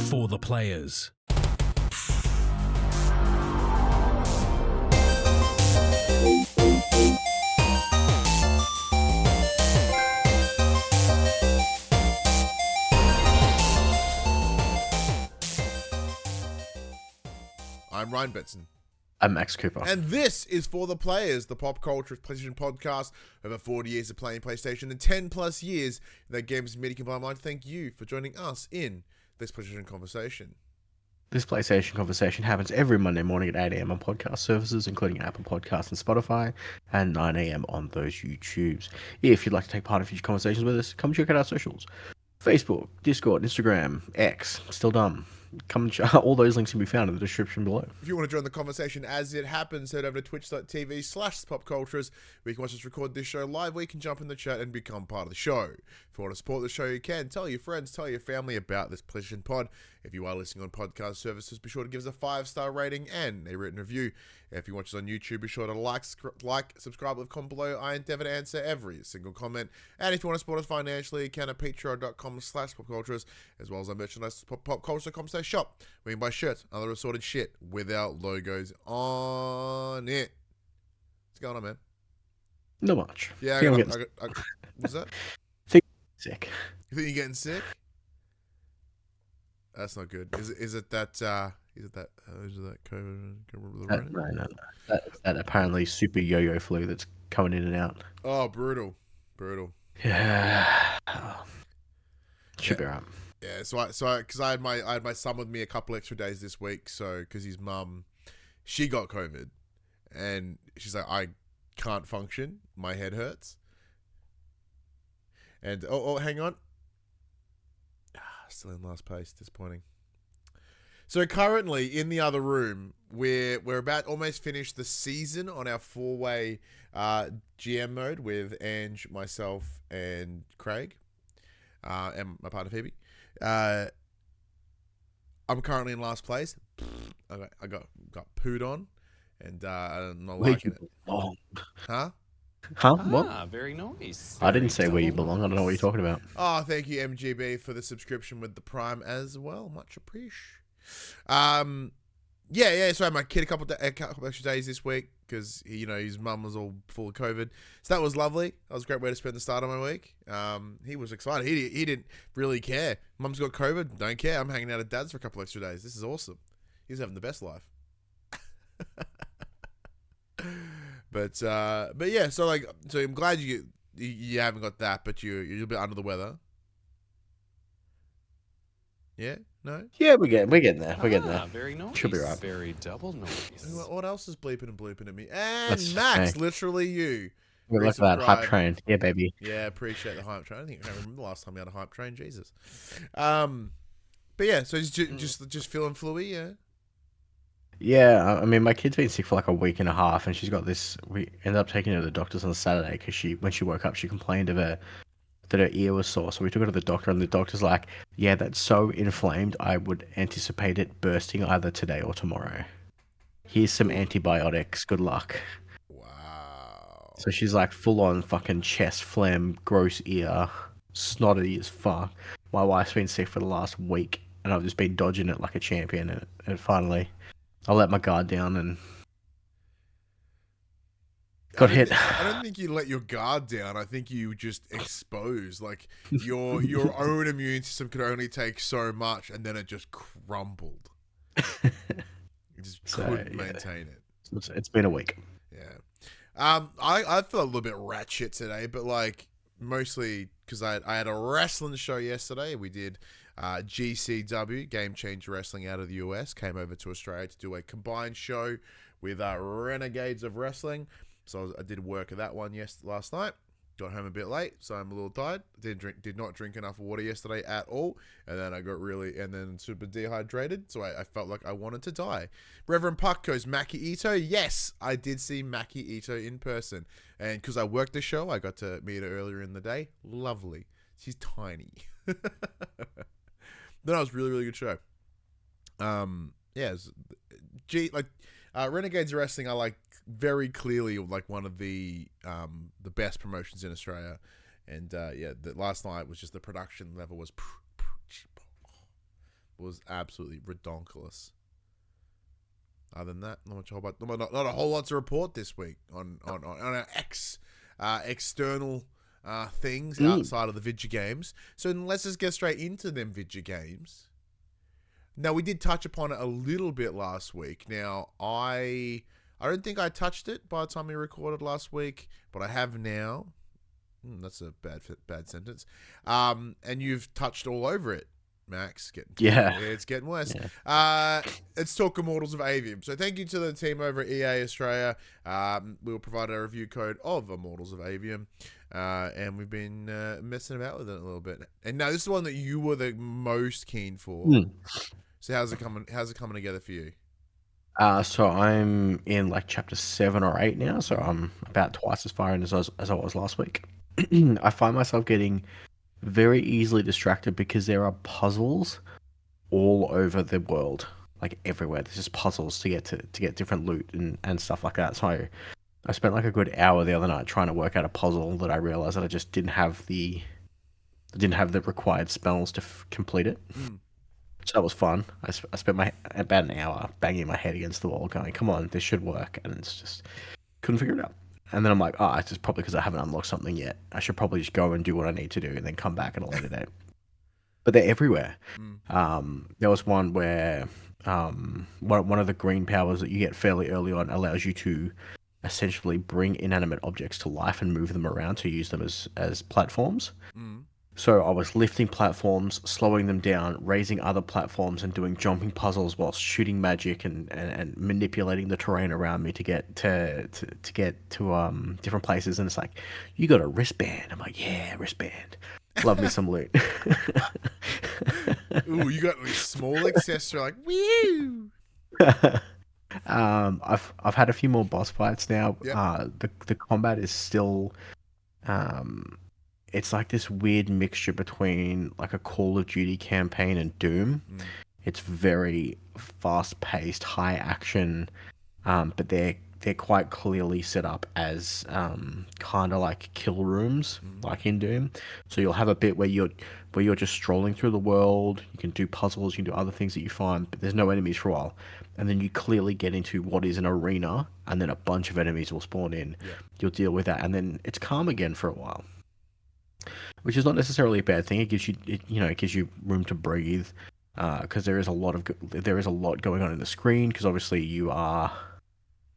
For the players. I'm Ryan Betson. I'm Max Cooper. And this is For the Players, the PopCulturists PlayStation Podcast. Over 40 years of playing PlayStation and 10 plus years in that games media combined. I'd like to thank you for joining us in this PlayStation conversation. This PlayStation conversation happens every Monday morning at 8 a.m. on podcast services, including Apple Podcasts and Spotify, and 9 a.m. on those YouTubes. If you'd like to take part in future conversations with us, come check out our socials. Facebook, Discord, Instagram, X, still dumb. Come all those links can be found in the description below. If you want to join the conversation as it happens, head over to twitch.tv/PopCulturists, where you can watch us record this show live, where you can jump in the chat and become part of the show. If you want to support the show, you can. Tell your friends, tell your family about this PlayStation Pod. If you are listening on podcast services, be sure to give us a 5-star rating and a written review. If you watch us on YouTube, be sure to like, subscribe, leave a comment below. I endeavor to answer every single comment. And if you want to support us financially, you can at patreon.com/PopCulturists, as well as our merchandise popculture.com/shop, where you can buy shirts, other assorted shit without logos on it. What's going on, man? Not much. Yeah, what's that? Sick. You think you're getting sick? That's not good. Is it that COVID? No. That apparently super yo-yo flu that's coming in and out. Oh, brutal. Yeah. Should be right. Yeah, because I had my son with me a couple extra days this week, so because his mum, she got COVID, and she's like, I can't function, my head hurts, and hang on, still in last place, disappointing. So currently in the other room, we're about almost finished the season on our 4-way GM mode with Ange, myself, and Craig, and my partner Phoebe. I'm currently in last place. I got pooed on, and I'm not liking it. Huh? What? Very nice. I didn't say where you belong. I don't know what you're talking about. Oh, thank you, MGB, for the subscription with the Prime as well. Much appreciated. Yeah. So I had my kid a couple extra days this week because his mum was all full of COVID. So that was lovely. That was a great way to spend the start of my week. He was excited. He didn't really care. Mum's got COVID. Don't care. I'm hanging out at Dad's for a couple extra days. This is awesome. He's having the best life. But yeah. So I'm glad you haven't got that, but you're a bit under the weather. Yeah. No? Yeah, we're getting there. We're getting there. Very nice. Should be right. Very double nice. What else is bleeping and blooping at me? And That's Max, me. literally you. We like that hype train. Yeah, baby. Yeah, appreciate the hype train. I can't remember the last time we had a hype train. Jesus. But yeah, so just feeling fluey, yeah. Yeah, I mean, my kid's been sick for like a week and a half, and she's got this. We ended up taking her to the doctor's on Saturday because when she woke up, she complained that her ear was sore. So we took her to the doctor, and the doctor's like, "Yeah, that's so inflamed. I would anticipate it bursting either today or tomorrow. Here's some antibiotics. Good luck." Wow. So she's like full on fucking chest phlegm, gross ear, snotty as fuck. My wife's been sick for the last week, and I've just been dodging it like a champion. And finally, I let my guard down and got hit. I don't think you let your guard down. I think you just exposed. Like your own immune system could only take so much, and then it just crumbled. You just couldn't maintain it. It's been a week. Yeah. I felt a little bit rat shit today, but mostly because I had a wrestling show yesterday. We did GCW, Game Changer Wrestling, out of the US, came over to Australia to do a combined show with Renegades of Wrestling. So I did work at that one last night. Got home a bit late, so I'm a little tired. Did not drink enough water yesterday at all, and then I got super dehydrated, so I felt like I wanted to die. Reverend Puck goes, Maki Ito. Yes, I did see Maki Ito in person, and because I worked the show, I got to meet her earlier in the day. Lovely. She's tiny. Then it was really, really good show. Renegades Wrestling, I like very clearly one of the best promotions in Australia, and last night was just the production level was was absolutely redonkulous. Other than that, not a whole lot to report this week on our external things outside of the video games. So let's just get straight into them video games. Now, we did touch upon it a little bit last week. Now, I don't think I touched it by the time we recorded last week, but I have now. That's a bad sentence. And you've touched all over it, Max. It's getting worse. Yeah. Let's talk Immortals of Aveum. So thank you to the team over at EA Australia. We will provide a review code of Immortals of Aveum. And we've been messing about with it a little bit. And now this is the one that you were the most keen for. So how's it coming together for you? So I'm in like chapter 7 or 8 now, so I'm about twice as far in as I was last week. I find myself getting very easily distracted because there are puzzles all over the world, like everywhere. There's just puzzles to get different loot and stuff like that. So I spent like a good hour the other night trying to work out a puzzle that I realized that I just didn't have the required spells to complete it. So that was fun. I spent about an hour banging my head against the wall going, come on, this should work. And it's just, couldn't figure it out. And then I'm like, it's just probably because I haven't unlocked something yet. I should probably just go and do what I need to do and then come back at a later date. But they're everywhere. There was one where one of the green powers that you get fairly early on allows you to essentially bring inanimate objects to life and move them around to use them as platforms. So I was lifting platforms, slowing them down, raising other platforms, and doing jumping puzzles whilst shooting magic and manipulating the terrain around me to get to different places. And it's like, you got a wristband. I'm like, yeah, wristband. Love me some loot. Ooh, you got like small accessory, like woo. I've had a few more boss fights now. Yep. The combat is still it's like this weird mixture between like a Call of Duty campaign and Doom. It's very fast paced, high action, but they're quite clearly set up as kind of like kill rooms, like in Doom. So you'll have a bit where you're just strolling through the world. You can do puzzles, you can do other things that you find, but there's no enemies for a while. And then you clearly get into what is an arena, and then a bunch of enemies will spawn in. Yeah. You'll deal with that, and then it's calm again for a while, which is not necessarily a bad thing. It gives you room to breathe, because there is a lot going on in the screen. Because obviously you are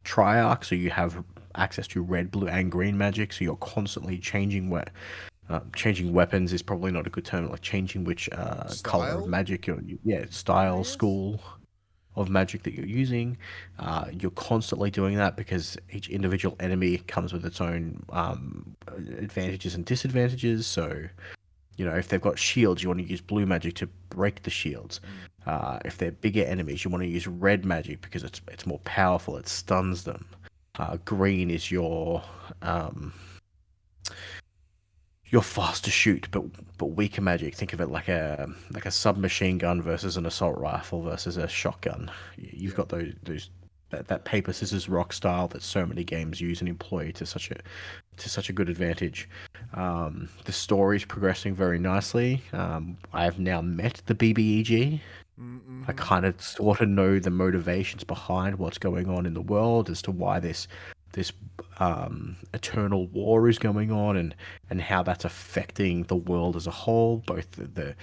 Triarch, so you have access to red, blue, and green magic. So you're constantly changing changing weapons is probably not a good term. Like changing which color of magic school of magic that you're using. You're constantly doing that because each individual enemy comes with its own advantages and disadvantages. So, if they've got shields, you want to use blue magic to break the shields. If they're bigger enemies, you want to use red magic because it's more powerful. It stuns them. Green is your fast to shoot, but weaker magic. Think of it like a submachine gun versus an assault rifle versus a shotgun. You've got that paper scissors rock style that so many games use and employ to such a good advantage. The story's progressing very nicely. I have now met the BBEG. I kind of sort of know the motivations behind what's going on in the world as to why this eternal war is going on and how that's affecting the world as a whole, both the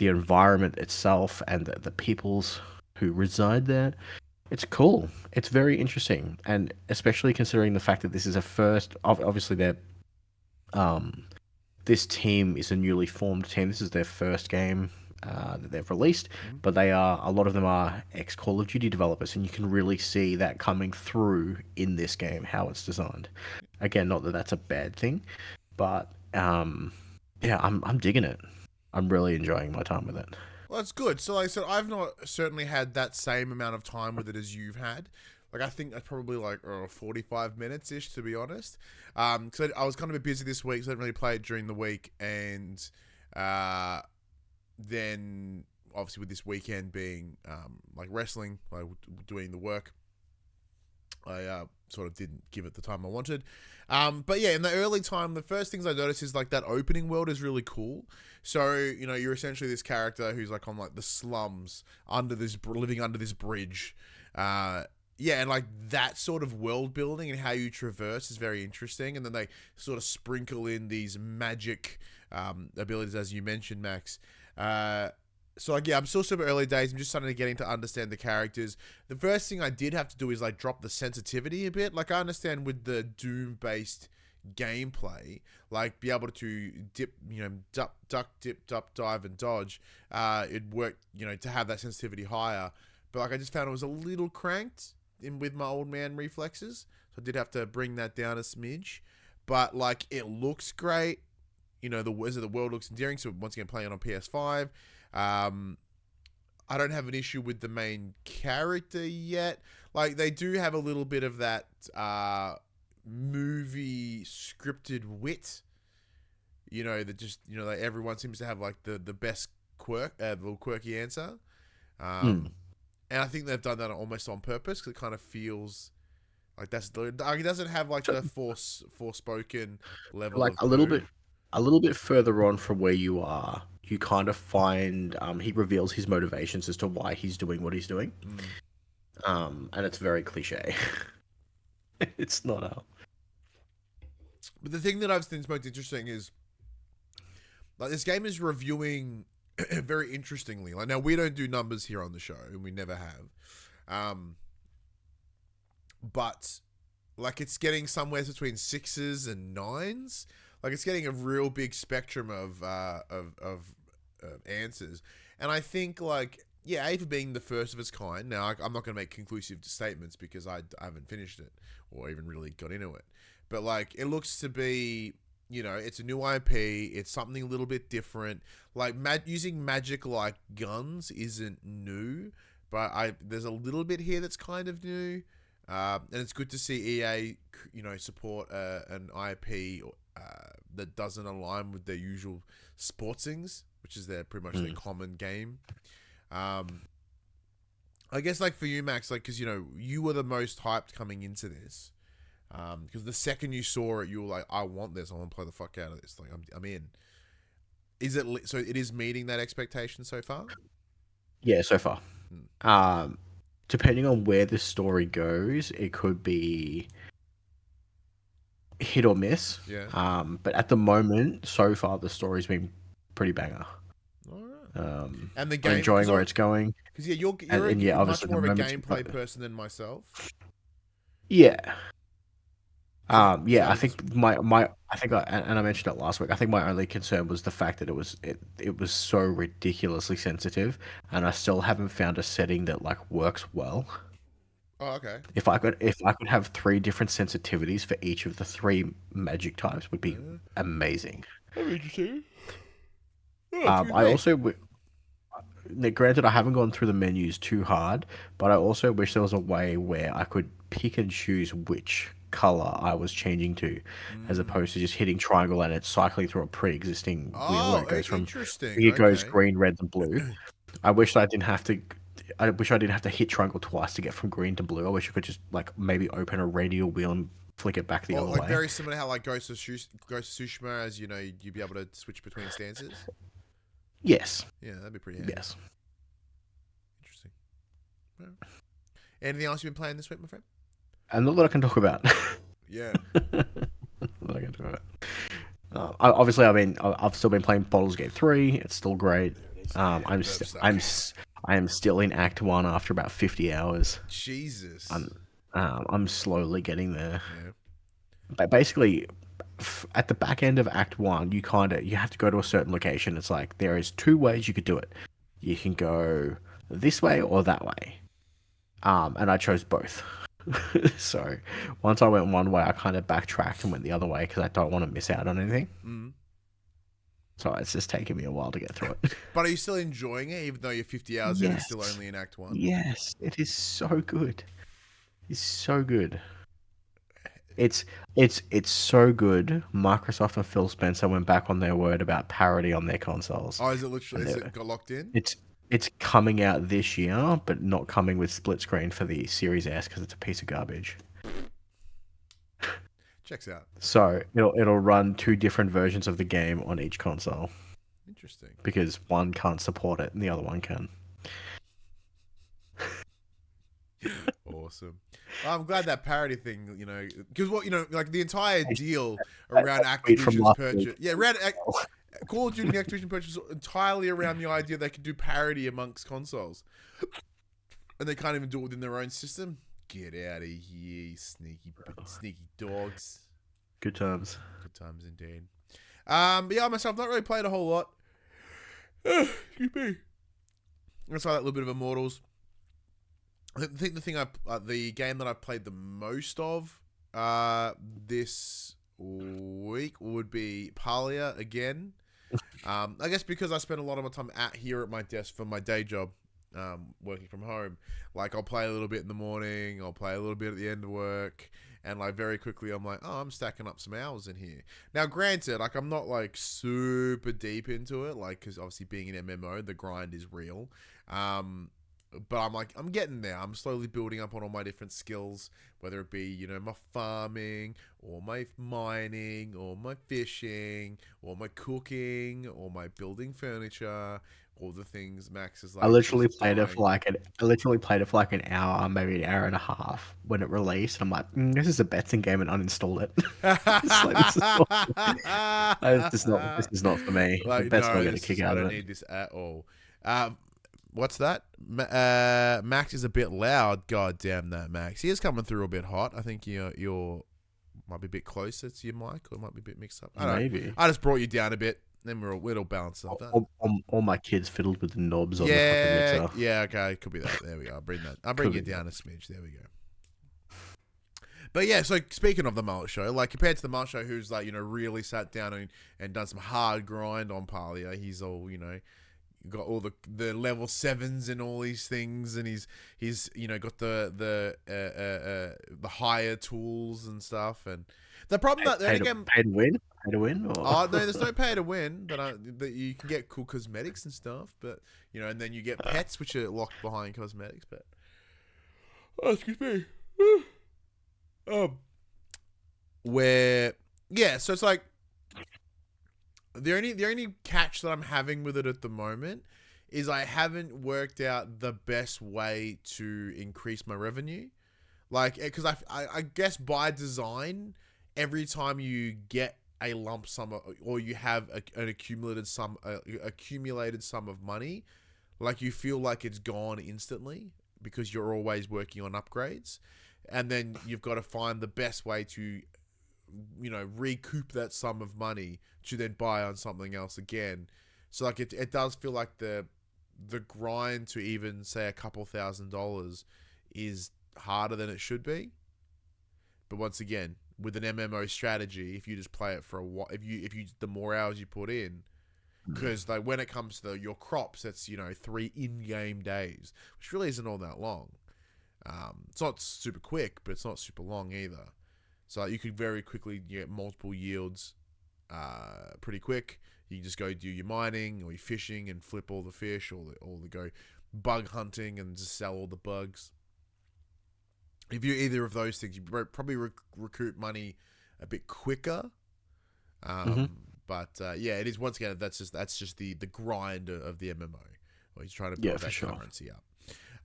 environment itself and the peoples who reside there. It's cool. It's very interesting, and especially considering the fact that this is a first. Obviously, this team is a newly formed team. This is their first game that they've released, but a lot of them are ex Call of Duty developers, and you can really see that coming through in this game, how it's designed. Again, not that that's a bad thing, but I'm digging it. I'm really enjoying my time with it. Well, that's good. So, like I said, I've not certainly had that same amount of time with it as you've had. Like, I think that's probably like 45 minutes ish, to be honest. Because I was kind of a bit busy this week, so I didn't really play it during the week, and then obviously with this weekend being like wrestling, like doing the work, I sort of didn't give it the time I wanted. But yeah, in the early time, the first things I noticed is like that opening world is really cool. So, you know, you're essentially this character who's like on like the slums living under this bridge. Yeah, and like that sort of world building and how you traverse is very interesting. And then they sort of sprinkle in these magic abilities, as you mentioned, Max. So like, yeah, I'm still super early days. I'm just starting to getting to understand the characters. The first thing I did have to do is like drop the sensitivity a bit. Like I understand with the Doom-based gameplay, like be able to dip, you know, duck, dip, dive, and dodge. It worked, you know, to have that sensitivity higher. But like I just found it was a little cranked in with my old man reflexes, so I did have to bring that down a smidge. But like it looks great. You know, the world looks endearing. So once again, playing it on PS5. I don't have an issue with the main character yet. Like they do have a little bit of that movie scripted wit. You know, that just, you know, like everyone seems to have like the best little quirky answer. And I think they've done that almost on purpose because it kind of feels like it doesn't have like the forspoken level. Like of a little bit further on from where you are, you kind of find he reveals his motivations as to why he's doing what he's doing. And it's very cliche. It's not But the thing that I've seen is most interesting is like this game is reviewing very interestingly. Like now we don't do numbers here on the show, and we never have. But like it's getting somewhere between 6s and 9s. Like it's getting a real big spectrum of answers, and I think like yeah, A for being the first of its kind. Now I'm not going to make conclusive statements because I haven't finished it or even really got into it, but like it looks to be, you know, it's a new IP. It's something a little bit different. Like using magic like guns isn't new, but there's a little bit here that's kind of new, and it's good to see EA, you know, support an IP that doesn't align with their usual sports things, which is pretty much their common game. I guess like for you, Max, like because you know you were the most hyped coming into this. Because the second you saw it, you were like, "I want this. I want to play the fuck out of this. Like, I'm in." Is it so? It is meeting that expectation so far. Yeah, so far. Depending on where the story goes, it could be hit or miss. Yeah. But at the moment, so far, the story's been pretty banger. All right. And the I'm game, enjoying where it's going. Because yeah, you're yeah, much obviously more of a the moment's- gameplay person than myself. Yeah. So I think and I mentioned it last week. I think my only concern was the fact that it was so ridiculously sensitive, and I still haven't found a setting that like works well. Oh, okay. If I could have 3 different sensitivities for each of the 3 magic types, would be amazing. That'd be interesting. I also, granted, I haven't gone through the menus too hard, but I also wish there was a way where I could pick and choose which color I was changing to, as opposed to just hitting triangle and it's cycling through a pre-existing wheel where it goes from green, red, and blue. I wish I didn't have to. I wish I didn't have to hit triangle twice to get from green to blue. I wish I could just like maybe open a radial wheel and flick it back the other way. Very similar to how like Ghost of Tsushima, as you know, you'd be able to switch between stances. Yes. Yeah, that'd be pretty handy. Yes. Interesting. Well, anything else you've been playing this week, my friend? And not that I can talk about. Yeah. Not that I can talk about. Obviously, I mean, I've still been playing Baldur's Gate 3. It's still great. I am still in Act 1 after about 50 hours. Jesus. I'm slowly getting there. Yeah. But basically, at the back end of Act 1, you have to go to a certain location. It's like there is 2 ways you could do it. You can go this way or that way. And I chose both. So once I went one way, I kind of backtracked and went the other way because I don't want to miss out on anything. So it's just taken me a while to get through it. But are you still enjoying it, even though you're 50 hours in and still only in Act 1? Yes, it is so good. It's so good. It's so good. Microsoft and Phil Spencer went back on their word about parity on their consoles. Oh, is it got locked in? It's coming out this year, but not coming with split screen for the Series S because it's a piece of garbage. Checks out. So it'll run 2 different versions of the game on each console Interesting. because one can't support it and the other one can. Awesome. Well, I'm glad that parody thing, because like the entire deal around Activision's purchase, Call of Duty and Activision purchase was entirely around the idea they could do parody amongst consoles, and they can't even do it within their own system. Get out of here, you sneaky dogs. Good times. Good times indeed. But yeah, myself not really played a whole lot. Excuse me. I saw that little bit of Immortals. I think the game that I've played the most of this week would be Palia again. I guess because I spend a lot of my time here at my desk for my day job, working from home. Like, I'll play a little bit in the morning, I'll play a little bit at the end of work, and like very quickly I'm like, oh, I'm stacking up some hours in here. Now, granted, like I'm not like super deep into it, like because obviously being an MMO, the grind is real. But I'm getting there. I'm slowly building up on all my different skills, whether it be, my farming, or my mining, or my fishing, or my cooking, or my building furniture, all the things Max is like. I literally played it for like an hour, maybe an hour and a half when it released. I'm like, this is a betting game, and uninstalled it. This is not for me. Like, Bet's no, not going to kick out I of don't it. need this at all. What's that? Max is a bit loud. God damn that, Max. He is coming through a bit hot. I think you're might be a bit closer to your mic, or it might be a bit mixed up. I don't know. Maybe. I just brought you down a bit. Then it'll balance itself out. All my kids fiddled with the knobs on the fucking mixer. Yeah, okay. Could be that. There we go. I'll bring you down a smidge. There we go. But yeah, so speaking of the mullet show, like compared to the mullet show, who's like, really sat down and done some hard grind on Palia, he's all, got all the level 7s and all these things, and he's got the higher tools and stuff. And the problem Pay to win. Or? Oh no, there's no pay to win that you can get cool cosmetics and stuff, but and then you get pets which are locked behind cosmetics. But excuse me. So it's like the only catch that I'm having with it at the moment is I haven't worked out the best way to increase my revenue. Like, because I guess by design, every time you get a lump sum or you have an accumulated sum of money, like you feel like it's gone instantly because you're always working on upgrades, and then you've got to find the best way to recoup that sum of money to then buy on something else again. So like it does feel like the grind to even say a couple $1,000s is harder than it should be. But once again, with an MMO strategy, if you just play it for a while, if you the more hours you put in, because like when it comes to your crops, that's 3 in-game days, which really isn't all that long. It's not super quick, but it's not super long either. So you could very quickly get multiple yields, pretty quick. You can just go do your mining or your fishing and flip all the fish, or the go bug hunting and just sell all the bugs. If you either of those things, you probably recoup money a bit quicker. But it is, once again, that's just the grind of the MMO. Or he's trying to build that currency up.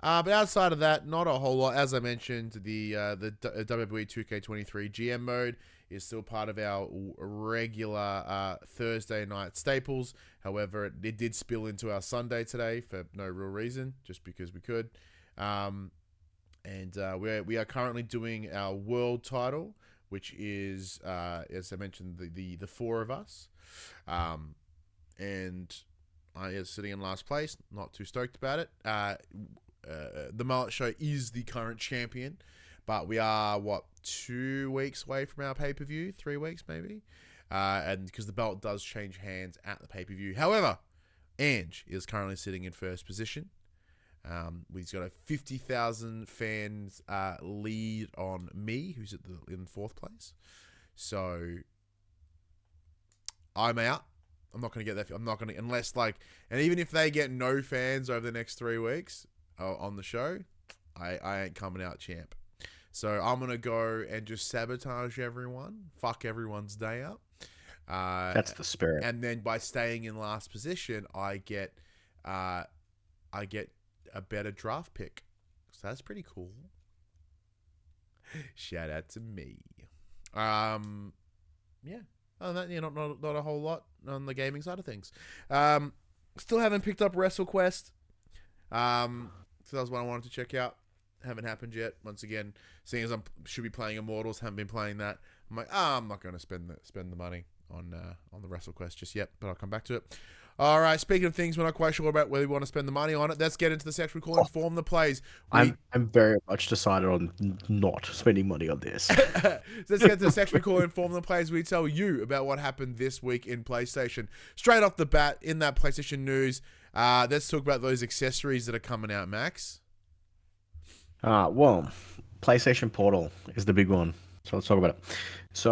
But outside of that, not a whole lot. As I mentioned, the WWE 2K23 GM mode is still part of our regular Thursday night staples. However, it did spill into our Sunday today for no real reason, just because we could. And we are currently doing our world title, which is, as I mentioned, the 4 of us. And I is sitting in last place. Not too stoked about it. The Mullet Show is the current champion, but we are 2 weeks away from our pay-per-view, 3 weeks maybe, and because the belt does change hands at the pay-per-view. However, Ange is currently sitting in first position. He's got a 50,000 fans lead on me, who's in 4th place. So I'm out. I'm not going to get that. I'm not going to, unless and even if they get no fans over the next 3 weeks on the show, I ain't coming out champ. So I'm going to go and just sabotage everyone, fuck everyone's day up. That's the spirit. And then by staying in last position, I get a better draft pick. So that's pretty cool. Shout out to me. Yeah. Other than that, not a whole lot on the gaming side of things. Still haven't picked up WrestleQuest. So that was what I wanted to check out. Haven't happened yet. Once again, seeing as I should be playing Immortals, haven't been playing that. I'm like, I'm not going to spend the money on the WrestleQuest just yet, but I'll come back to it. All right, speaking of things we're not quite sure about whether we want to spend the money on it, let's get into the section we call Inform the Plays. I'm very much decided on not spending money on this. So let's get to the section we call Inform the Plays. We tell you about what happened this week in PlayStation. Straight off the bat, in that PlayStation news, let's talk about those accessories that are coming out, Max. Well, PlayStation Portal is the big one. So let's talk about it. So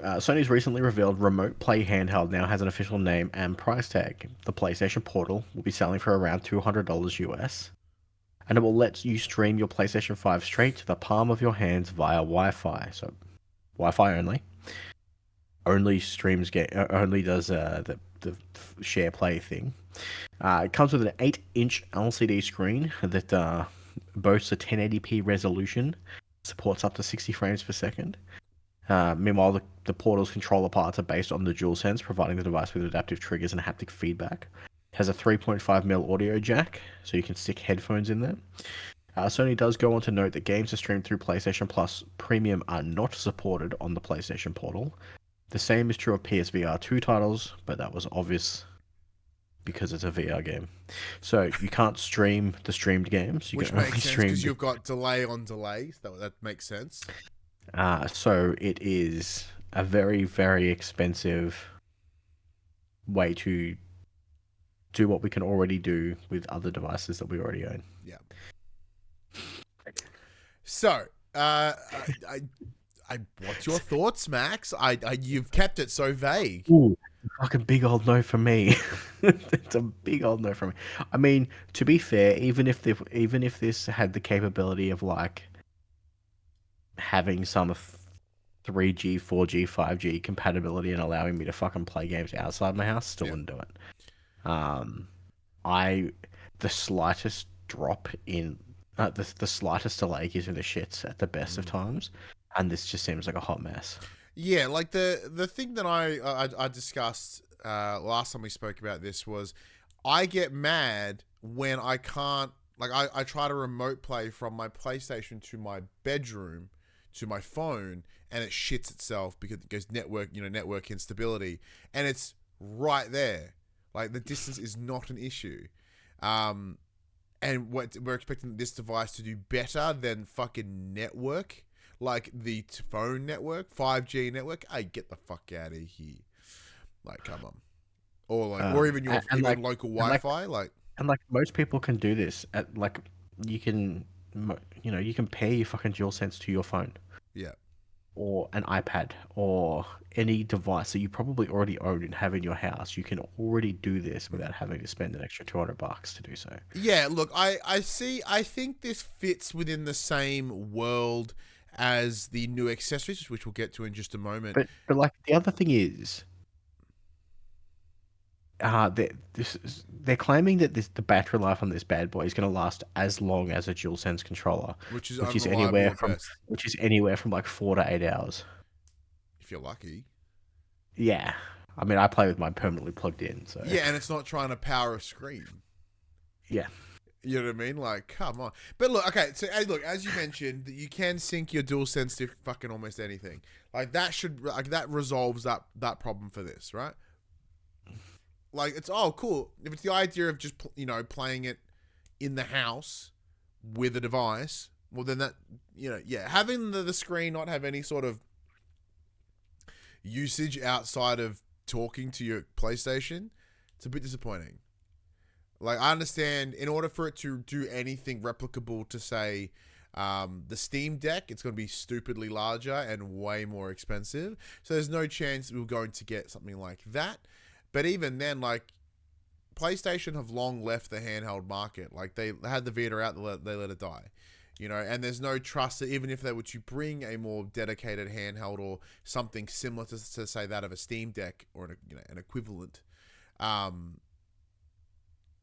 Sony's recently revealed Remote Play Handheld now has an official name and price tag. The PlayStation Portal will be selling for around $200 US, and it will let you stream your PlayStation 5 straight to the palm of your hands via Wi-Fi. So Wi-Fi only. Only streams only does the share play thing. It comes with an 8-inch LCD screen that boasts a 1080p resolution. Supports up to 60 frames per second. Meanwhile, the Portal's controller parts are based on the DualSense, providing the device with adaptive triggers and haptic feedback. It has a 3.5mm audio jack, so you can stick headphones in there. Sony does go on to note that games that streamed through PlayStation Plus Premium are not supported on the PlayStation Portal. The same is true of PSVR 2 titles, but that was obvious because it's a VR game. So you can't stream the streamed games. Which makes sense because you've got delay on delay. That makes sense. So it is a very, very expensive way to do what we can already do with other devices that we already own. Yeah. So, what's your thoughts, Max? You've kept it so vague. Ooh, fucking big old no for me. It's a big old no for me. I mean, to be fair, even if this had the capability of like having some 3G, 4G, 5G compatibility and allowing me to fucking play games outside my house, still wouldn't do it. The slightest drop in the slightest delay gives me the shits at the best of times, and this just seems like a hot mess. Yeah, like the thing that I discussed last time we spoke about this was I get mad when I can't, like I try to remote play from my PlayStation to my bedroom to my phone and it shits itself because it goes network instability, and it's right there. Like the distance is not an issue. And we're expecting this device to do better than fucking network. Like the phone network, 5G network, hey, get the fuck out of here! Like, come on, or even your local Wi-Fi, and most people can do this. You can pair your fucking DualSense to your phone, yeah, or an iPad, or any device that you probably already own and have in your house. You can already do this without having to spend an extra $200 to do so. Yeah, look, I think this fits within the same world as the new accessories, which we'll get to in just a moment. But like the other thing is, they're claiming that the battery life on this bad boy is going to last as long as a DualSense controller, which is anywhere from like 4 to 8 hours, if you're lucky. Yeah, I mean, I play with mine permanently plugged in, so yeah, and it's not trying to power a screen. Yeah. You know what I mean? Like, come on. But look, okay, so as you mentioned, you can sync your DualSense to fucking almost anything. Like that resolves that problem for this, right? Like, it's cool. If it's the idea of just playing it in the house with a device, well then that having the screen not have any sort of usage outside of talking to your PlayStation, it's a bit disappointing. Like, I understand in order for it to do anything replicable to, say, the Steam Deck, it's going to be stupidly larger and way more expensive. So there's no chance we're going to get something like that. But even then, like, PlayStation have long left the handheld market. Like, they had the Vita out, they let it die. and there's no trust that even if they were to bring a more dedicated handheld or something similar to say that of a Steam Deck or an equivalent,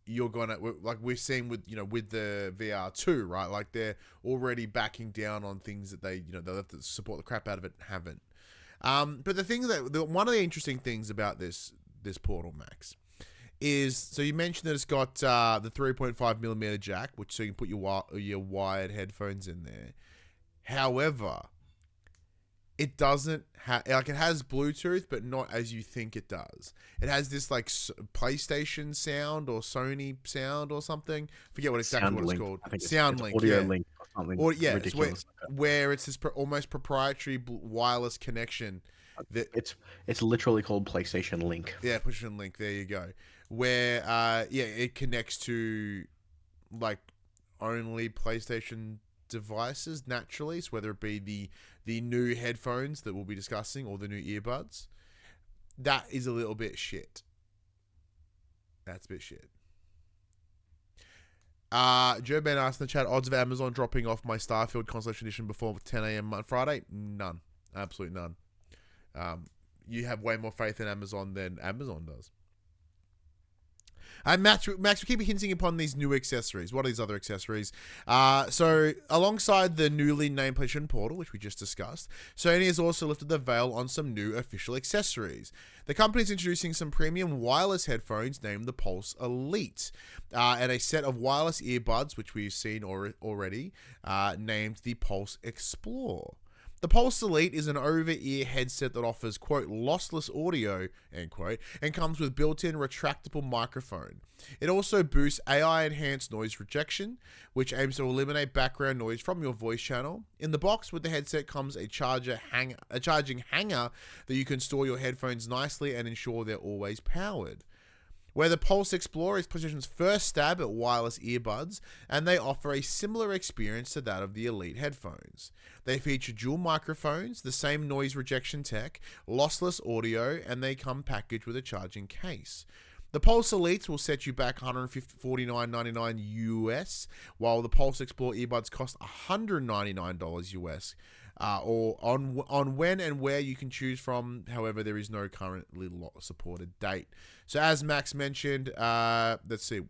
you're gonna, like we're seeing with the VR2, right? Like they're already backing down on things that they'll have to support the crap out of it, haven't. But the thing one of the interesting things about this Portal, Max, is, so you mentioned that it's got the 3.5mm jack, which so you can put your wired headphones in there. However, it doesn't have, like, it has Bluetooth, but not as you think it does. It has this like PlayStation sound or Sony sound or something. Forget what exactly what it's called. Sound link, audio link or something. Or yeah, ridiculous. where it's this almost proprietary wireless connection. It's literally called PlayStation Link. Yeah, PlayStation Link. There you go. Where it connects to like only PlayStation devices naturally, so whether it be the new headphones that we'll be discussing or the new earbuds. That is a little bit shit. That's a bit shit. Joe Ben asked in the chat, odds of Amazon dropping off my Starfield Constellation Edition before 10 a.m. on Friday? None. Absolutely none. You have way more faith in Amazon than Amazon does. Max, we keep hinting upon these new accessories. What are these other accessories? So, alongside the newly named PlayStation Portal, which we just discussed, Sony has also lifted the veil on some new official accessories. The company is introducing some premium wireless headphones named the Pulse Elite, and a set of wireless earbuds, which we've seen already, named the Pulse Explore. The Pulse Elite is an over-ear headset that offers, quote, lossless audio, end quote, and comes with built-in retractable microphone. It also boosts AI-enhanced noise rejection, which aims to eliminate background noise from your voice channel. In the box with the headset comes a charging hanger that you can store your headphones nicely and ensure they're always powered. Where the Pulse Explorer is PlayStation's first stab at wireless earbuds, and they offer a similar experience to that of the Elite headphones. They feature dual microphones, the same noise rejection tech, lossless audio, and they come packaged with a charging case. The Pulse Elites will set you back $149.99 US, while the Pulse Explorer earbuds cost $199 US. Or on when and where you can choose from. However, there is no currently supported date. So as Max mentioned, let's see,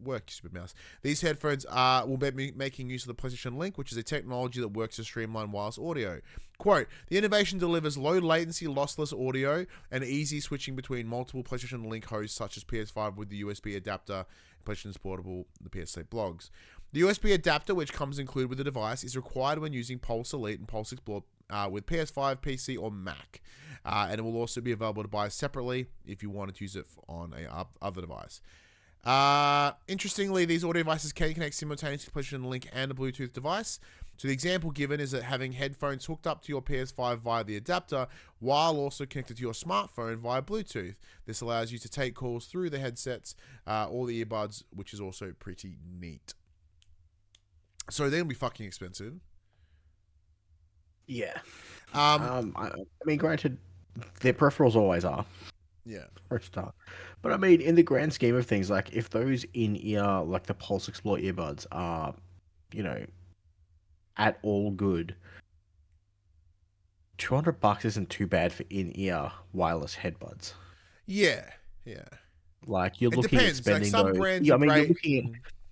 work, stupid mouse. These headphones will be making use of the PlayStation Link, which is a technology that works to streamline wireless audio. Quote, the innovation delivers low latency, lossless audio, and easy switching between multiple PlayStation Link hosts such as PS5 with the USB adapter, PlayStation's portable, the PS8 blogs. The USB adapter, which comes included with the device, is required when using Pulse Elite and Pulse Explore with PS5, PC, or Mac. And it will also be available to buy separately if you wanted to use it on a other device. Interestingly, these audio devices can connect simultaneously to PlayStation Link and a Bluetooth device. So the example given is that having headphones hooked up to your PS5 via the adapter while also connected to your smartphone via Bluetooth. This allows you to take calls through the headsets or the earbuds, which is also pretty neat. So they're going to be fucking expensive. Yeah. I mean, granted, their peripherals always are. Yeah. For a start. But I mean, in the grand scheme of things, like, if those in-ear, like the Pulse Explore earbuds are, at all good, $200 isn't too bad for in-ear wireless headbuds. Yeah. Like, you're It looking at depends. spending Like, some those. brands are great.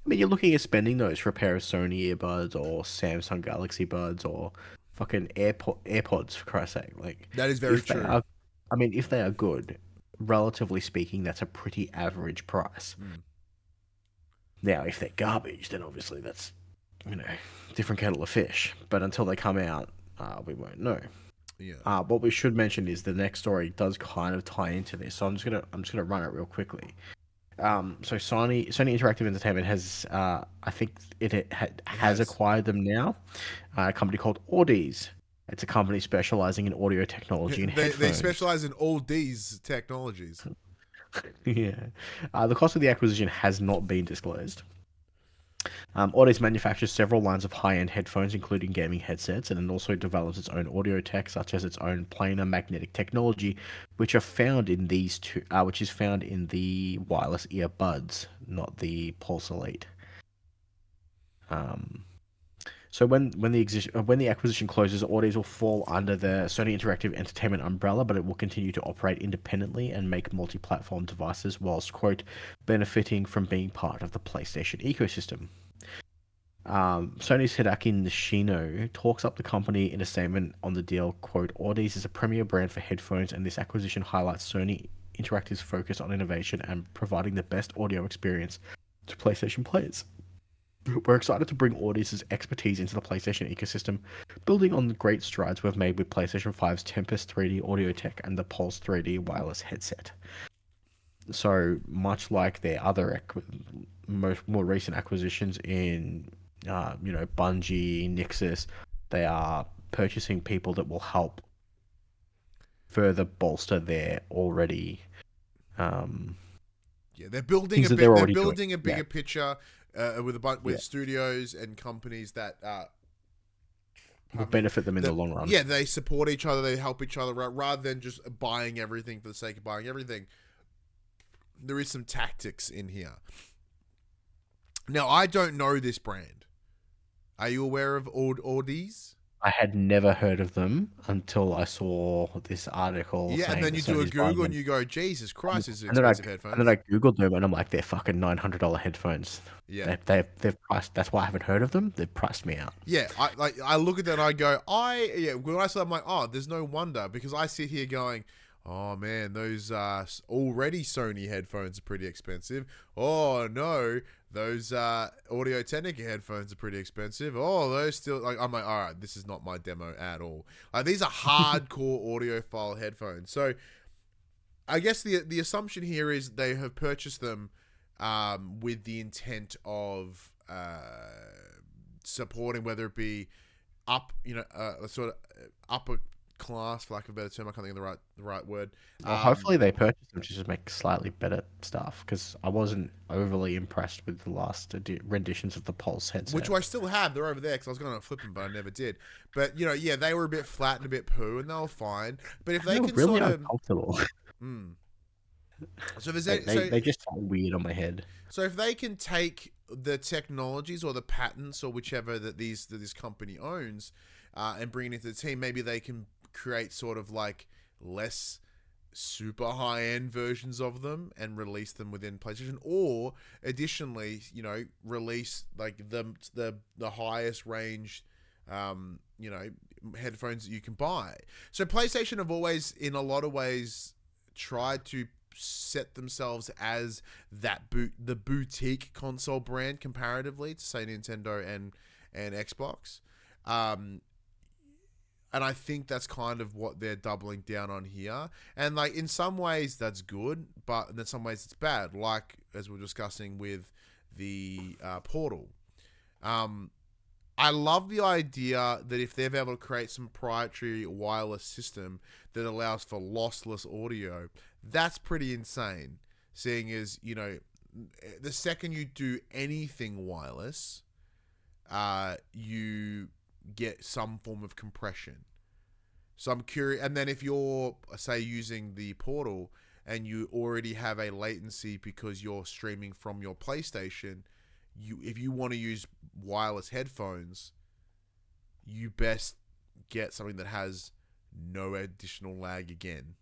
You're looking at spending those for a pair of Sony earbuds or Samsung Galaxy Buds or fucking AirPods, for Christ's sake. Like, That is very true. If they are good, relatively speaking, that's a pretty average price. Now, if they're garbage, then obviously that's, different kettle of fish. But until they come out, we won't know. Yeah. What we should mention is the next story does kind of tie into this, so I'm just gonna run it real quickly. So Sony Interactive Entertainment has, I think it has acquired them now. A company called Audi's. It's a company specializing in audio technology and headphones. They specialize in all these technologies. Yeah. The cost of the acquisition has not been disclosed. Audi's manufactures several lines of high-end headphones, including gaming headsets, and it also develops its own audio tech, such as its own planar magnetic technology, which is found in the wireless earbuds, not the Pulse Elite. So when the acquisition closes, Audios will fall under the Sony Interactive Entertainment umbrella, but it will continue to operate independently and make multi-platform devices, whilst quote benefiting from being part of the PlayStation ecosystem. Sony's Hideaki Nishino talks up the company in a statement on the deal. Quote: Audios is a premier brand for headphones, and this acquisition highlights Sony Interactive's focus on innovation and providing the best audio experience to PlayStation players. We're excited to bring Audius' expertise into the PlayStation ecosystem, building on the great strides we've made with PlayStation 5's Tempest 3D audio tech and the Pulse 3D wireless headset. So, much like their other more recent acquisitions in, Bungie, Nixxes, they are purchasing people that will help further bolster their already. They're building things a that they're bit. They're already building doing. a bigger Yeah. picture with studios and companies that Will benefit them in the long run. Yeah, they support each other. They help each other rather than just buying everything for the sake of buying everything. There is some tactics in here. Now, I don't know this brand. Are you aware of Audies? I had never heard of them until I saw this article. Yeah, saying and then you that do a Sony's buying Google them. and you go, Jesus Christ, this is And then I expensive headphones. and then I googled them and I'm like, they're fucking $900 headphones. Yeah. They've priced. That's why I haven't heard of them. They've priced me out. Yeah, I look at that and I go, when I saw them, I'm like, oh, there's no wonder, because I sit here going, oh man, those already Sony headphones are pretty expensive. Oh no, those Audio-Technica headphones are pretty expensive. Oh, those still, like, I'm like, all right, this is not my demo at all. Like, these are hardcore audiophile headphones. So I guess the assumption here is they have purchased them with the intent of supporting, whether it be sort of upper class, for lack of a better term. I can't think of the right word. Well, hopefully they purchased them to just make slightly better stuff, because I wasn't overly impressed with the last renditions of the Pulse headset. Which I still have. They're over there because I was going to flip them, but I never did. But, they were a bit flat and a bit poo, and they were fine. But if they can really sort of... uncomfortable. So if they just sound weird on my head. So if they can take the technologies or the patents or whichever that this company owns and bring it into the team, maybe they can create sort of like less super high-end versions of them and release them within PlayStation, or additionally, release like the highest range headphones that you can buy. So PlayStation have always, in a lot of ways, tried to set themselves as the boutique console brand comparatively to, say, Nintendo and Xbox. And I think that's kind of what they're doubling down on here. And like, in some ways that's good, but in some ways it's bad. Like, as we're discussing with the Portal. I love the idea that if they're able to create some proprietary wireless system that allows for lossless audio, that's pretty insane. Seeing as, the second you do anything wireless, you get some form of compression. So I'm curious, and then if you're, say, using the Portal and you already have a latency because you're streaming from your PlayStation, if you want to use wireless headphones, you best get something that has no additional lag again.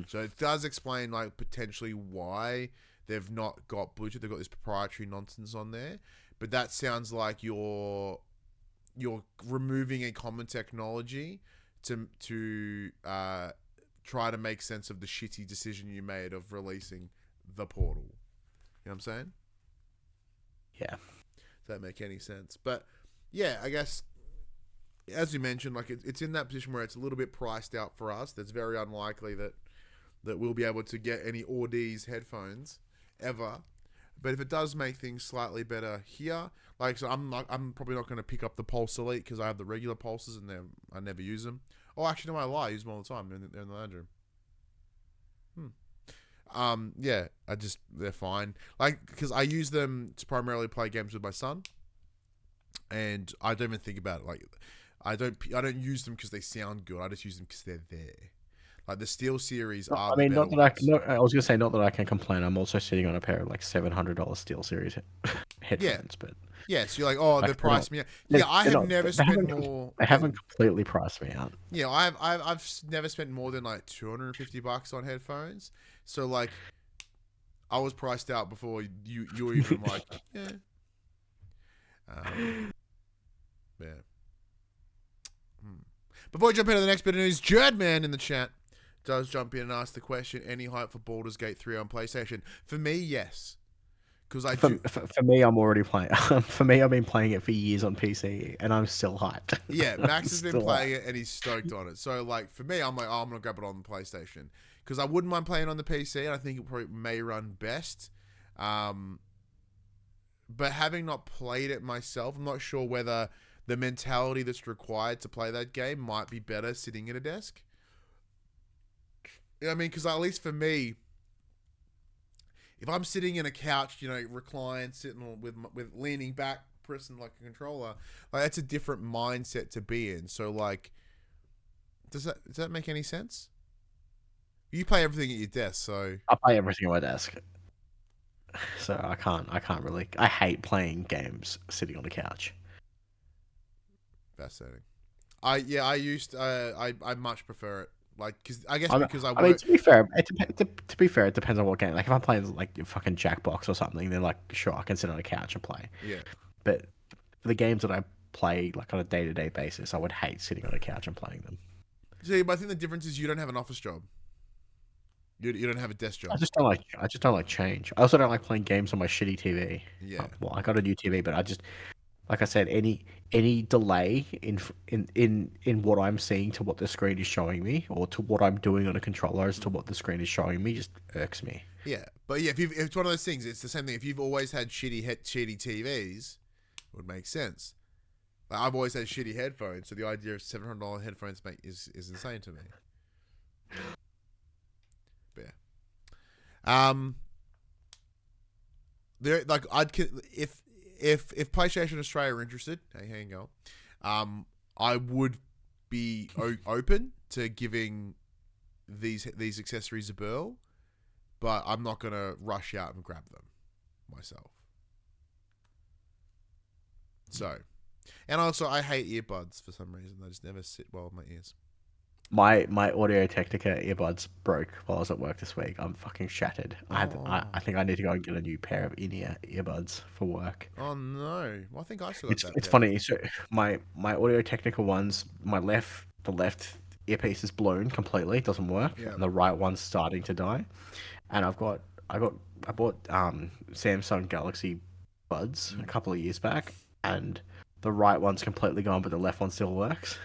So it does explain, like, potentially why they've not got Bluetooth. They've got this proprietary nonsense on there, but that sounds like you're removing a common technology to try to make sense of the shitty decision you made of releasing the Portal. You know what I'm saying? Yeah. Does that make any sense? But yeah, I guess, as you mentioned, like, it's in that position where it's a little bit priced out for us. That's very unlikely that we'll be able to get any Audi's headphones ever. But if it does make things slightly better here, like, so I'm probably not going to pick up the Pulse Elite because I have the regular Pulses and I never use them. Oh, actually, no, I lie. I use them all the time. They're in the lounge room. Yeah, they're fine. Like, because I use them to primarily play games with my son, and I don't even think about it. Like, I don't use them because they sound good. I just use them because they're there. Like the Steel series No, are I the mean, better not that I ones. no, I was gonna say not that I can complain. I'm also sitting on a pair of like $700 Steel Series Yeah. headphones, but Yeah, so you're like, oh, they like they're not. priced me out. Yeah, I They're have not. never They spent haven't. more They haven't than completely priced me out. yeah, I've never spent more than like $250 on headphones. So like, I was priced out before you were even like, yeah. Yeah. Before we jump into the next bit of news, Jerdman in the chat does jump in and ask the question: any hype for Baldur's Gate 3 on PlayStation? For me, yes, because I do. For me, I'm already playing. For me, I've been playing it for years on PC, and I'm still hyped. Yeah, Max has been Still playing it and he's stoked on it. So like for me, I'm like, oh, I'm gonna grab it on the PlayStation because I wouldn't mind playing on the PC, and I think it probably may run best. But having not played it myself, I'm not sure whether the mentality that's required to play that game might be better sitting at a desk. You know what I mean? Because at least for me, if I'm sitting in a couch, you know, reclined, sitting with leaning back, pressing like a controller, like that's a different mindset to be in. So like, does that make any sense? You play everything at your desk, so I play everything on my desk, so I can't really. I hate playing games sitting on the couch. fascinating. I much prefer it. Like, cause I guess I because I I mean, work. to be fair, to be fair, it depends on what game. Like if I'm playing like fucking Jackbox or something, then like sure I can sit on a couch and play. Yeah. But for the games that I play like on a day-to-day basis, I would hate sitting on a couch and playing them. See, but I think the difference is you don't have an office job. You don't have a desk job. I just don't like change. I also don't like playing games on my shitty TV. Yeah. Well, I got a new TV, but I just like I said, any delay in what I'm seeing to what the screen is showing me, or to what I'm doing on a controller as to what the screen is showing me, just irks me. Yeah, but yeah, if it's one of those things, it's the same thing. If you've always had shitty TVs, it would make sense. Like, I've always had shitty headphones, so the idea of $700 headphones is insane to me. But yeah, there like if PlayStation Australia are interested, hey, hang on, I would be open to giving these accessories a burl, but I'm not gonna rush out and grab them myself. So, and also I hate earbuds for some reason. They just never sit well in my ears. My Audio Technica earbuds broke while I was at work this week. I'm fucking shattered. I think I need to go and get a new pair of in-ear earbuds for work. Oh no! Well, I think I still got that. It's pair. funny. So my Audio Technica ones, the left earpiece is blown completely. It doesn't work, Yeah. and the right one's starting to die. And I bought Samsung Galaxy Buds a couple of years back, and the right one's completely gone, but the left one still works.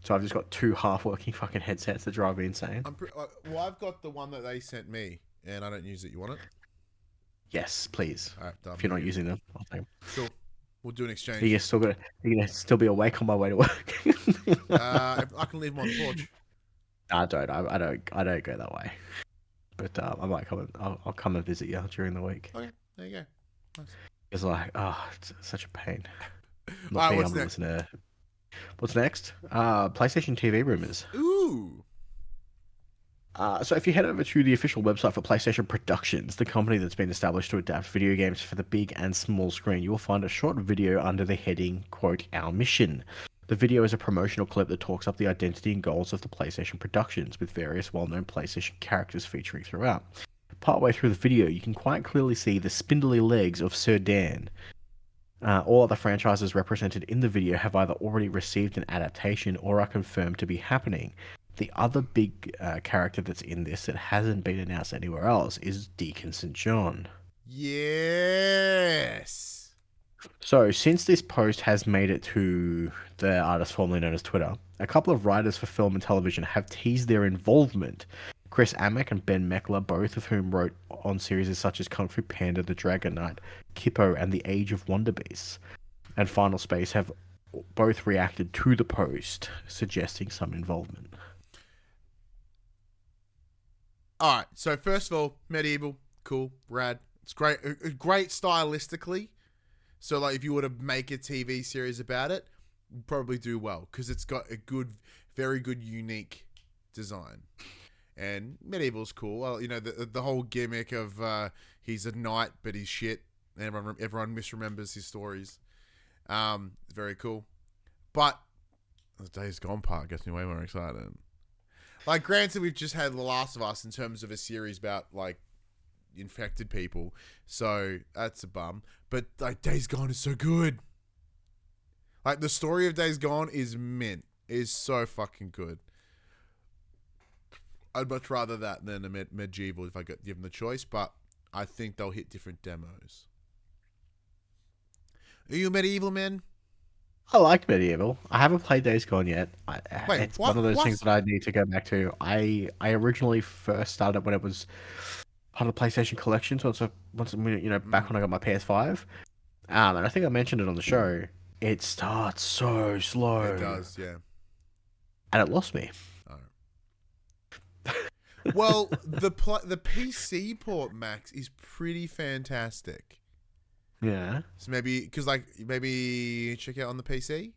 So I've just got two half-working fucking headsets that drive me insane. Well, I've got the one that they sent me, and I don't use it. You want it? Yes, please. All right, done. If you're not using them, I'll take them. Sure. We'll do an exchange. You're gonna still be awake on my way to work. If I can leave them on the porch. I don't go that way. But I might come and I'll come and visit you during the week. Okay, there you go. Nice. It's like, it's such a pain. All right, what's next? What's next? PlayStation TV rumors. Ooh. So if you head over to the official website for PlayStation Productions, the company that's been established to adapt video games for the big and small screen, you will find a short video under the heading, quote, Our Mission. The video is a promotional clip that talks up the identity and goals of the PlayStation Productions, with various well-known PlayStation characters featuring throughout. Partway through the video, you can quite clearly see the spindly legs of Sir Dan. All other franchises represented in the video have either already received an adaptation or are confirmed to be happening. The other big character that's in this that hasn't been announced anywhere else is Deacon St. John. Yes. So, since this post has made it to the artist formerly known as Twitter, a couple of writers for film and television have teased their involvement. Chris Amick and Ben Meckler, both of whom wrote on series such as Kung Fu Panda, The Dragon Knight, Kippo, and The Age of Wonder Beasts, and Final Space have both reacted to the post, suggesting some involvement. All right. So first of all, Medieval, cool, rad. It's great, great stylistically. So like, if you were to make a TV series about it, you'd probably do well because it's got a good, very good, unique design. And Medieval's cool. Well, the whole gimmick of he's a knight, but he's shit. And everyone misremembers his stories. Very cool. But the Days Gone part gets me way more excited. Like, granted, we've just had The Last of Us in terms of a series about, like, infected people. So, that's a bum. But, like, Days Gone is so good. Like, the story of Days Gone is mint. It is so fucking good. I'd much rather that than a medieval if I get given the choice, but I think they'll hit different demos. Are you a medieval man? I like Medieval. I haven't played Days Gone yet. Wait, it's what? one of those What? things that I need to go back to. I originally first started when it was part of the PlayStation Collection, so it's back when I got my PS5. And I think I mentioned it on the show. It starts so slow. It does, yeah. And it lost me. Well, the PC port, Max, is pretty fantastic. Yeah. So maybe check it out on the PC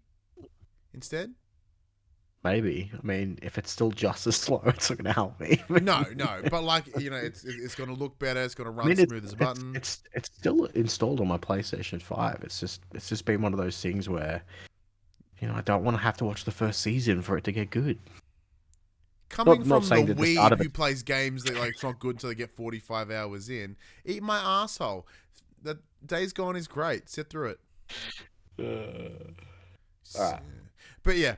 instead. Maybe. I mean, if it's still just as slow, it's not going to help me. No, but like it's going to look better. It's going to run smooth as a button. It's still installed on my PlayStation 5. It's just been one of those things where, I don't want to have to watch the first season for it to get good. Coming not from saying the that the weeb start of who it- plays games that like it's not good until they get 45 hours in, eat my asshole. The Days Gone is great. Sit through it. Alright. But yeah,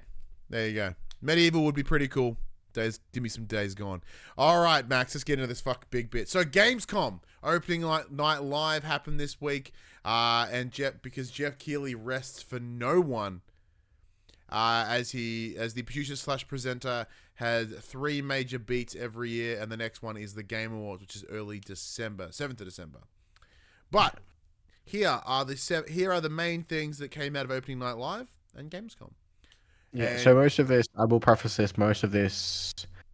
there you go. Medieval would be pretty cool. Give me some Days Gone. All right, Max, let's get into this fucking big bit. So Gamescom opening night live happened this week, and because Jeff Keighley rests for no one, as the producer/presenter has 3 major beats every year, and the next one is the Game Awards, which is early December, 7th of December. But here are the main things that came out of opening night live and Gamescom. Yeah, And- so most of this, I will preface this,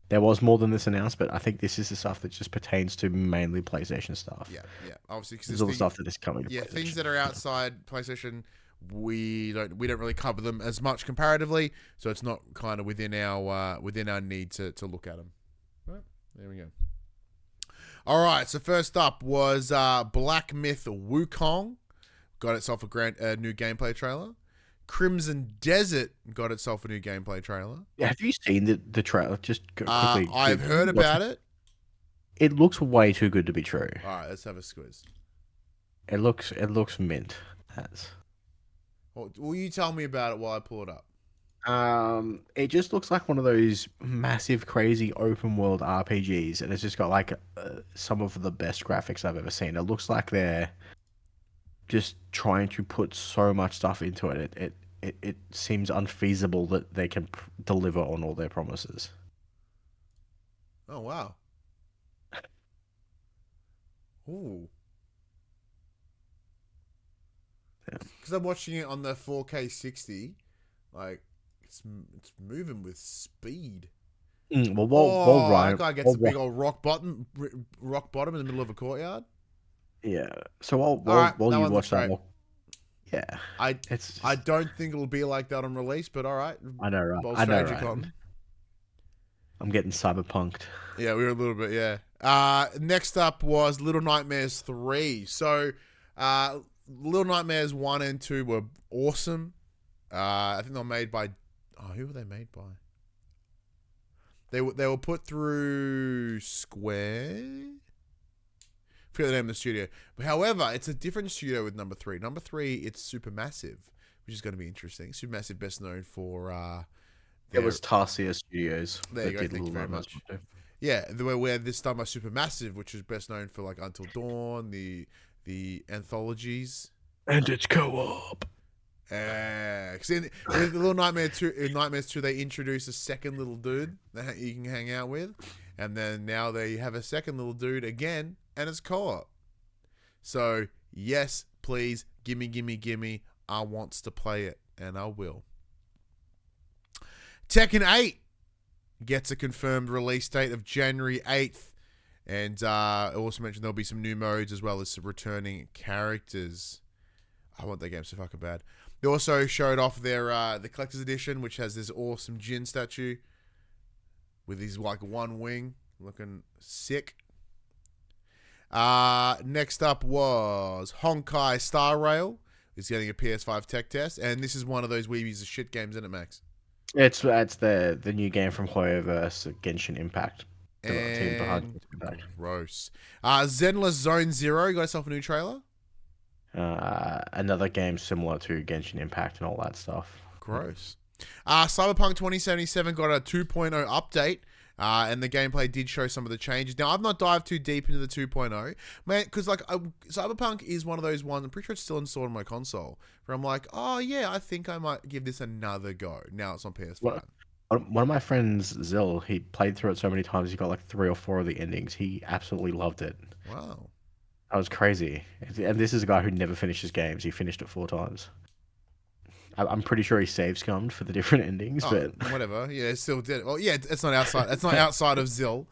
there was more than this announced, but I think this is the stuff that just pertains to mainly PlayStation stuff. Yeah. Obviously, because This is all the stuff that is coming to PlayStation. things that are outside PlayStation, we don't really cover them as much comparatively, so it's not kind of within our need to look at them. Right, there we go. All right, so first up was Black Myth Wukong, got itself a new gameplay trailer. Crimson Desert got itself a new gameplay trailer. Yeah, have you seen the trailer? Just quickly. I've heard about it. It looks way too good to be true. All right, let's have a squiz. It looks mint. Will you tell me about it while I pull it up? It just looks like one of those massive, crazy open world RPGs, and it's just got like some of the best graphics I've ever seen. It looks like they're just trying to put so much stuff into it. It seems unfeasible that they can deliver on all their promises. Oh wow. Ooh. Because I'm watching it on the 4K 60, like it's moving with speed. Well, while Ryan, that guy gets a big old rock bottom in the middle of a courtyard. yeah. So while Alright, while that you one watch looks that, yeah, I don't think it'll be like that on release, but all right. I know, right? Well, I know, Stranger right? Con. I'm getting cyberpunked. Yeah, we were a little bit, yeah. Next up was Little Nightmares 3. So, Little Nightmares 1 and 2 were awesome. I think they were made by... Oh, who were they made by? They were put through Square? I forget the name of the studio. But however, it's a different studio with number 3. Number 3, it's Supermassive, which is going to be interesting. Supermassive, best known for... It was Tarsier Studios. There you go, thank you very much. Yeah, where this done by Supermassive, which is best known for like Until Dawn, the anthologies, And it's co-op. because in Little Nightmares 2, they introduce a second little dude that you can hang out with, and then now they have a second little dude again, and it's co-op. So yes, please, gimme. I wants to play it, and I will. Tekken 8 gets a confirmed release date of January 8th. And I also mentioned there'll be some new modes as well as some returning characters. I want that game so fucking bad. They also showed off their the collector's edition, which has this awesome Jin statue with his like one wing. Looking sick. Next up was Honkai Star Rail. Is getting a PS5 tech test, and this is one of those Weebies of shit games, isn't it, Max? It's the new game from Hoyoverse, Genshin Impact. The team behind And Genshin Impact. gross. Zenless Zone Zero got itself a new trailer. Another game similar to Genshin Impact and all that stuff. Gross. Cyberpunk 2077 got a 2.0 update. And the gameplay did show some of the changes. Now, I've not dived too deep into the 2.0, man, because like Cyberpunk is one of those ones. I'm pretty sure it's still installed on my console. Where I'm like, oh yeah, I think I might give this another go. Now it's on PS5. One of my friends, Zill, he played through it so many times. He got like 3 or 4 of the endings. He absolutely loved it. Wow. That was crazy. And this is a guy who never finishes games. He finished it 4 times. I'm pretty sure he save scummed for the different endings, but whatever. Yeah, it still did. Well, yeah, it's not outside. It's not outside of Zill.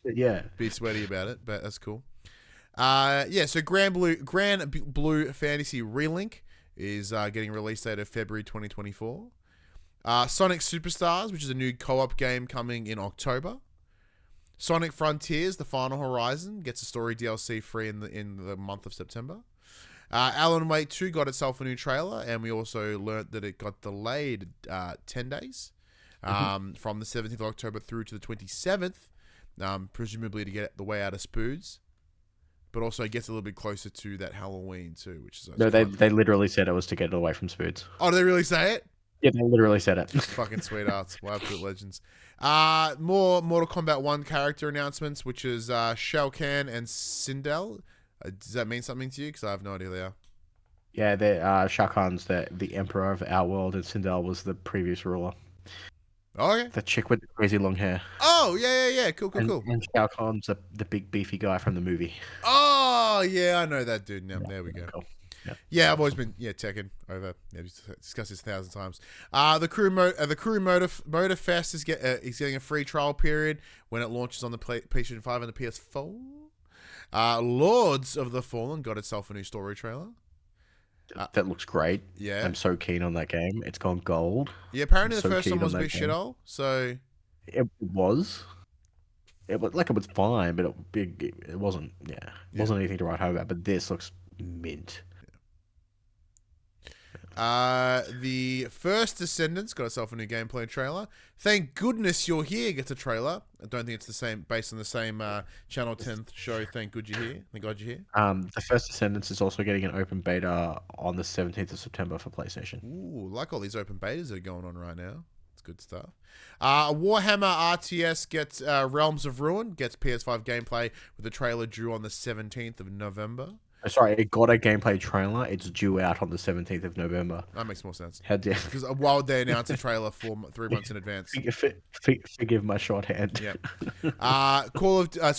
Yeah, be sweaty about it, but that's cool. So Grand Blue Fantasy Relink is getting release date of February 2024. Sonic Superstars, which is a new co-op game coming in October. Sonic Frontiers: The Final Horizon gets a story DLC free in the month of September. Alan Wake 2 got itself a new trailer, and we also learnt that it got delayed 10 days from the 17th of October through to the 27th, presumably to get the way out of Spoods, but also it gets a little bit closer to that Halloween too, which is no, they literally said it was to get it away from Spoods. Oh, did they really say it? Yeah, they literally said it. Fucking sweethearts. Wow, absolute legends. More Mortal Kombat 1 character announcements, which is Shao Kahn and Sindel. Does that mean something to you? Because I have no idea they are. Yeah, Shao Kahn's the emperor of our world, and Sindel was the previous ruler. Oh, okay. The chick with the crazy long hair. Oh, yeah. Cool. And Shao Kahn's the big beefy guy from the movie. Oh, yeah, I know that dude now. There we go. Cool. Yeah, I've always been Tekken over. Yeah, we've discussed this 1,000 times. The Crew Motor Fest is getting a free trial period when it launches on the PlayStation 5 and the PS4. Lords of the Fallen got itself a new story trailer. That looks great. Yeah, I'm so keen on that game. It's gone gold. Yeah, apparently the first one was a bit shithole. So it was fine, but it wasn't. Yeah, it wasn't anything to write home about. But this looks mint. The First Descendants got itself a new gameplay trailer. Thank Goodness You're Here gets a trailer. I don't think it's the same, based on the same Channel 10 show. Thank God You're Here. The First Descendants is also getting an open beta on the 17th of September for PlayStation. Ooh, like all these open betas that are going on right now. It's good stuff. Warhammer RTS gets Realms of Ruin gets PS5 gameplay with the trailer due on the 17th of November. Sorry, it got a gameplay trailer. It's due out on the 17th of November. That makes more sense. How dare? Because why would they announce a trailer 3 months in advance? Forgive my shorthand. Yeah.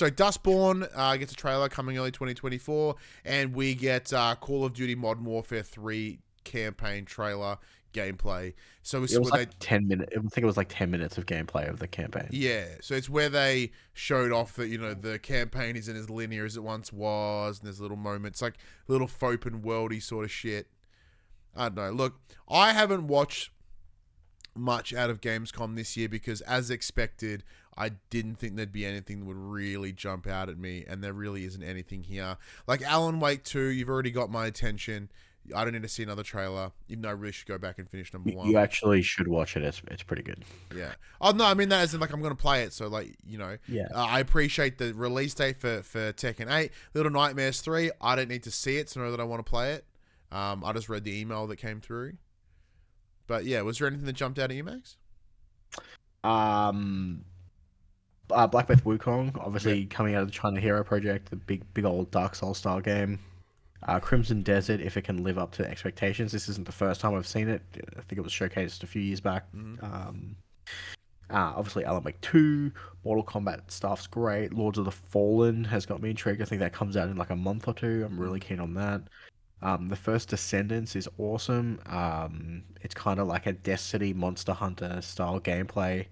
Dustborn gets a trailer coming early 2024, and we get Call of Duty Modern Warfare 3 campaign trailer gameplay. So it was like 10 minutes. I think it was like 10 minutes of gameplay of the campaign. Yeah, so it's where they showed off that the campaign isn't as linear as it once was, and there's little moments like little open worldy sort of shit. I don't know. Look, I haven't watched much out of Gamescom this year because, as expected, I didn't think there'd be anything that would really jump out at me, and there really isn't anything here. Like Alan Wake 2, you've already got my attention. I don't need to see another trailer, even though I really should go back and finish number 1. You actually should watch it. It's pretty good. Yeah. Oh, no, I mean that as in, like, I'm going to play it, so, like, Yeah. I appreciate the release date for Tekken 8. Little Nightmares 3, I don't need to see it to know that I want to play it. I just read the email that came through. But, yeah, was there anything that jumped out at you, Max? Black Myth Wukong, obviously coming out of the China Hero Project, the big old Dark Souls style game. Crimson Desert, if it can live up to expectations. This isn't the first time I've seen it. I think it was showcased a few years back. Obviously, Alan Wake 2, Mortal Kombat stuff's great. Lords of the Fallen has got me intrigued. I think that comes out in like a month or two. I'm really keen on that. The First Descendants is awesome. It's kind of like a Destiny Monster Hunter style gameplay,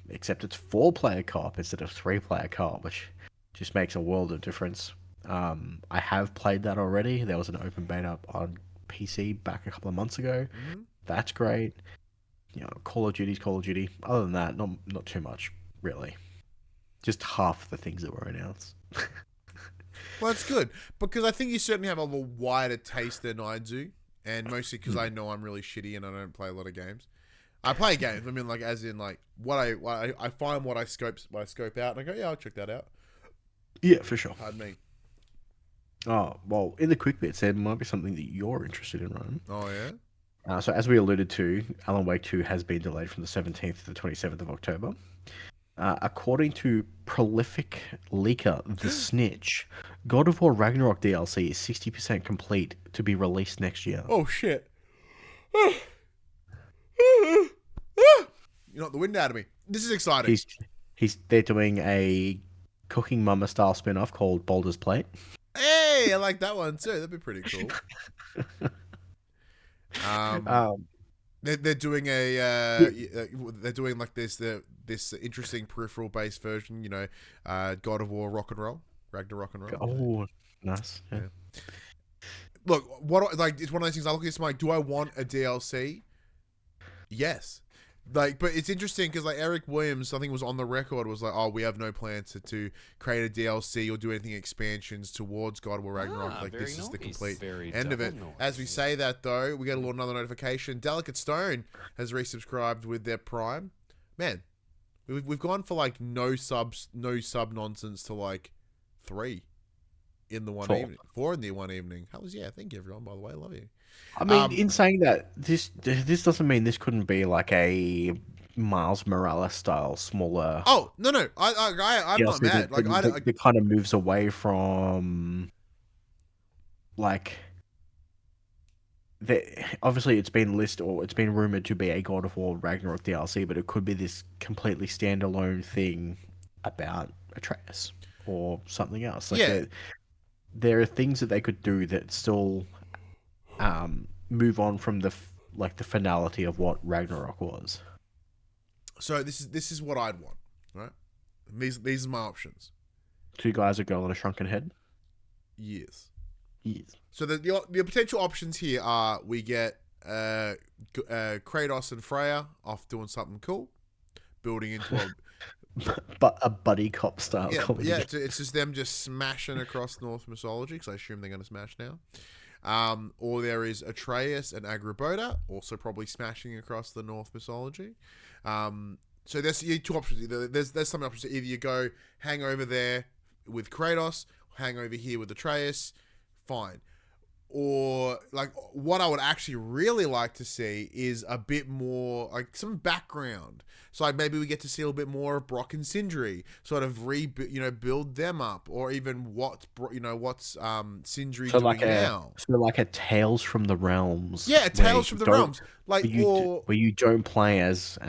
except it's 4-player co-op instead of 3-player co-op, which just makes a world of difference. I have played that already. There was an open beta on PC back a couple of months ago. That's great. Call of Duty's Call of Duty. Other than that, not too much. really. Just half the things that were announced. Well, that's good because I think you certainly have a little wider taste than I do, and mostly because I know I'm really shitty and I don't play a lot of games. I play games. I mean, like as in like what I find what I scope out and I go, yeah, I'll check that out. Yeah, for sure. Pardon me. Oh, well, in the quick bits, there might be something that you're interested in, Ryan. Oh yeah. So as we alluded to, Alan Wake 2 has been delayed from the 17th to the 27th of October. According to prolific leaker The Snitch, God of War Ragnarok DLC is 60% complete to be released next year. Oh shit. You knocked the wind out of me. This is exciting. They're doing a Cooking Mama style spin-off called Baldur's Plate. Hey, I like that one too. That'd be pretty cool. They're doing they're doing like this interesting peripheral based version. You know, God of War Rock and Roll, Ragnarok and Roll. Oh, nice. Yeah. Look, it's one of those things. I look at this, I'm like, do I want a DLC? Yes. Like, but it's interesting because like Eric Williams, I think was on the record, was like, "Oh, we have no plans to create a DLC or do anything expansions towards God of War Ragnarok. Like, this is the complete end of it." As we say that, though, we get another notification. Delicate Stone has resubscribed with their Prime. Man, we've gone for like no sub nonsense to like 3 in the one 4. evening, 4 in the one evening. Thank you everyone. By the way, love you. I mean, in saying that, this doesn't mean this couldn't be like a Miles Morales style smaller. Oh no, I'm not mad. Like it kind of moves away from like obviously it's been listed or it's been rumored to be a God of War Ragnarok DLC, but it could be this completely standalone thing about Atreus or something else. Like there are things that they could do that still move on from the finality of what Ragnarok was. So this is what I'd want, right? These are my options. 2 guys, a girl, and a shrunken head. Yes. So the potential options here are we get Kratos and Freya off doing something cool, building into but a buddy cop style. Yeah. It's just them just smashing across Norse mythology because I assume they're going to smash now. Or there is Atreus and Agrabota also probably smashing across the Norse mythology. So there's 2 options. There's some options. Either you go hang over there with Kratos, hang over here with Atreus, fine. Or like what I would actually really like to see is a bit more like some background. So like maybe we get to see a little bit more of Brock and Sindri, sort of build them up, or even what's Sindri doing now. So like a Tales from the Realms. Yeah, Tales from the Realms. Like where you don't play as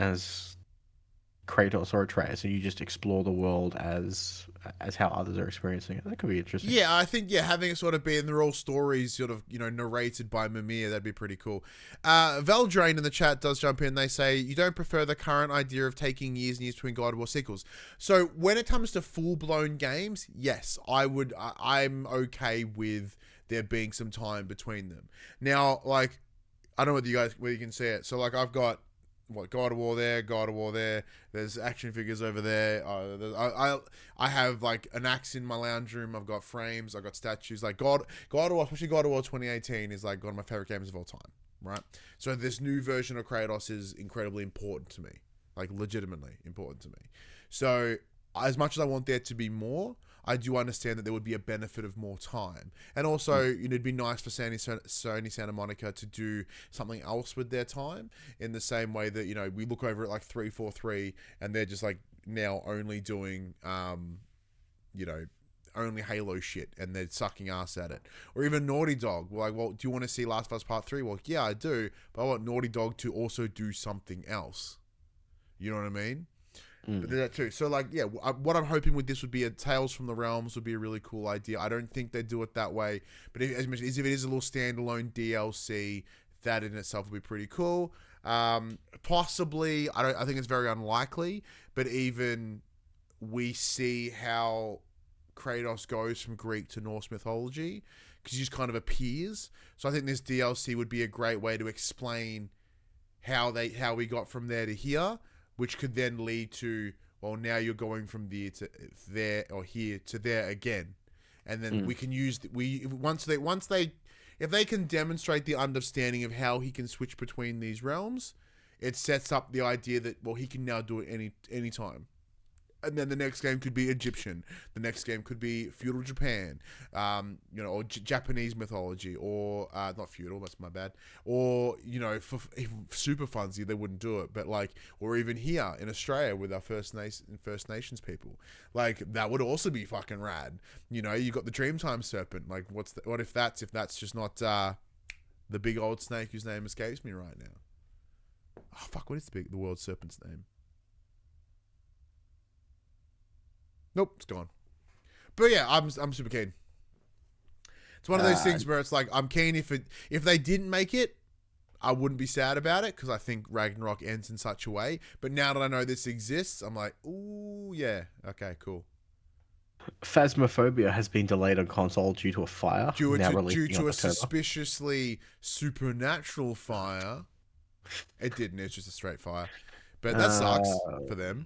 Kratos or Atreus, and you just explore the world as how others are experiencing it. That could be interesting. Yeah, I think having it sort of be in the all stories sort of narrated by Mimir, that'd be pretty cool. Veldrain in the chat does jump in. They say you don't prefer the current idea of taking years and years between God of War sequels. So when it comes to full blown games, yes, I'm okay with there being some time between them. Now, like I don't know whether you can see it. So like I've got God of War there. There's action figures over there. I have like an axe in my lounge room. I've got frames. I've got statues. Like God of War, especially God of War 2018 is like one of my favorite games of all time. Right. So this new version of Kratos is incredibly important to me. Like legitimately important to me. So as much as I want there to be more, I do understand that there would be a benefit of more time. And also, it'd be nice for Sony Santa Monica to do something else with their time in the same way that, we look over at like 343 and they're just like now only doing, only Halo shit and they're sucking ass at it. Or even Naughty Dog. We're like, well, do you want to see Last of Us Part 3? Well, yeah, I do. But I want Naughty Dog to also do something else. You know what I mean? But that too. So like, yeah, what I'm hoping with this would be a Tales from the Realms would be a really cool idea. I don't think they do it that way, but if it is a little standalone DLC, that in itself would be pretty cool. Possibly, I think it's very unlikely, but even we see how Kratos goes from Greek to Norse mythology because he just kind of appears. So I think this DLC would be a great way to explain how we got from there to here, which could then lead to, well, now you're going from there to there or here to there again. And then we can use if they can demonstrate the understanding of how he can switch between these realms, it sets up the idea that, well, he can now do it any time. And then the next game could be Egyptian. The next game could be feudal Japan, or Japanese mythology, or not feudal. That's my bad. Or for super funsy, they wouldn't do it. But or even here in Australia with our First Nations people, that would also be fucking rad. You got the Dreamtime Serpent. What if that's just not the big old snake whose name escapes me right now? Oh fuck! What is the world serpent's name? Nope, it's gone. But yeah, I'm super keen. It's one of those things where it's I'm keen if they didn't make it, I wouldn't be sad about it because I think Ragnarok ends in such a way. But now that I know this exists, I'm like, ooh, yeah, okay, cool. Phasmophobia has been delayed on console due to a fire. Due to a suspiciously supernatural fire. It didn't. It's just a straight fire. But that sucks for them.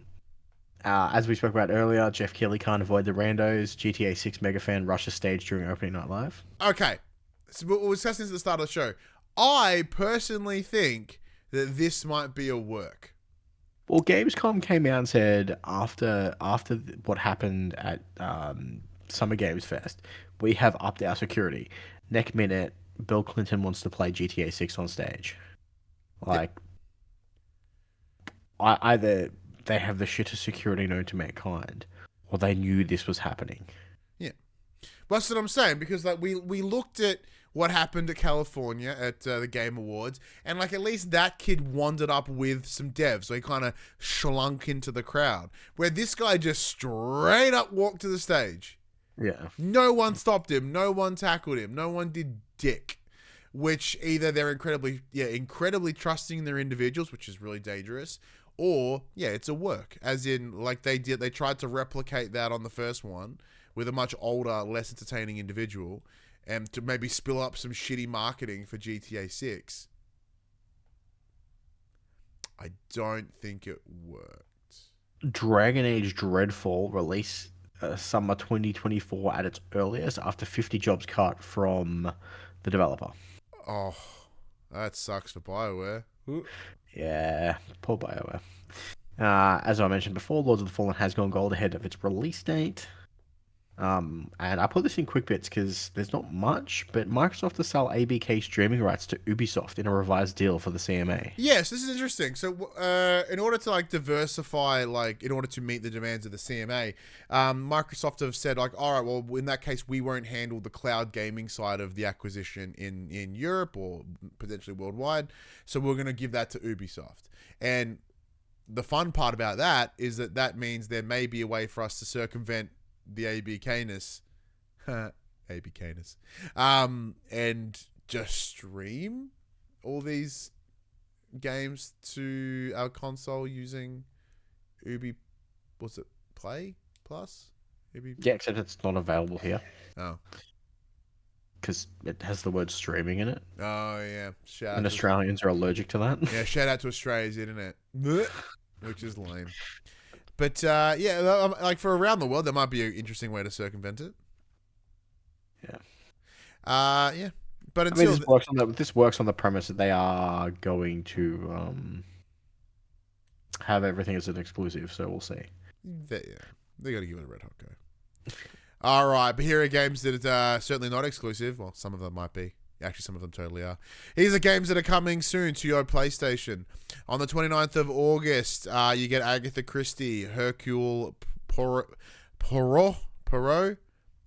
As we spoke about earlier, Jeff Keighley can't avoid the randos. GTA 6 mega fan rushes stage during opening night live. Okay. So we'll discuss this at the start of the show. I personally think that this might be a work. Well, Gamescom came out and said after what happened at Summer Games Fest, we have upped our security. Next minute, Bill Clinton wants to play GTA 6 on stage. Either they have the shittest security known to mankind, or they knew this was happening. Yeah, well, that's what I'm saying, because we looked at what happened at California at the Game Awards, and at least that kid wandered up with some devs, so he kind of slunk into the crowd. Where this guy just straight up walked to the stage. Yeah, no one stopped him, no one tackled him, no one did dick. Which either they're incredibly trusting their individuals, which is really dangerous. Or, it's a work. As in, they tried to replicate that on the first one with a much older, less entertaining individual and to maybe spill up some shitty marketing for GTA 6. I don't think it worked. Dragon Age Dreadfall release summer 2024 at its earliest after 50 jobs cut from the developer. Oh, that sucks for BioWare. Yeah, poor BioWare. As I mentioned before, Lords of the Fallen has gone gold ahead of its release date. And I put this in quick bits because there's not much, but Microsoft to sell ABK streaming rights to Ubisoft in a revised deal for the CMA. Yes, this is interesting. So, in order to diversify, in order to meet the demands of the CMA, Microsoft have said all right, well, in that case, we won't handle the cloud gaming side of the acquisition in Europe or potentially worldwide. So we're going to give that to Ubisoft. And the fun part about that is that means there may be a way for us to circumvent the ABK-ness, and just stream all these games to our console using Ubi, what's it, Play Plus? Ubi? Yeah, except it's not available here. Oh. Because it has the word streaming in it. Oh, yeah. And Australians are allergic to that. Yeah, shout out to Australia's internet. Which is lame. But, for around the world, there might be an interesting way to circumvent it. Yeah. Yeah. But until... this works on the premise that they are going to have everything as an exclusive, so we'll see. They got to give it a red hot go. All right, but here are games that are certainly not exclusive. Well, some of them might be. Actually, some of them totally are. Here's the games that are coming soon to your PlayStation. On the 29th of August, you get Agatha Christie, Hercule Poirot?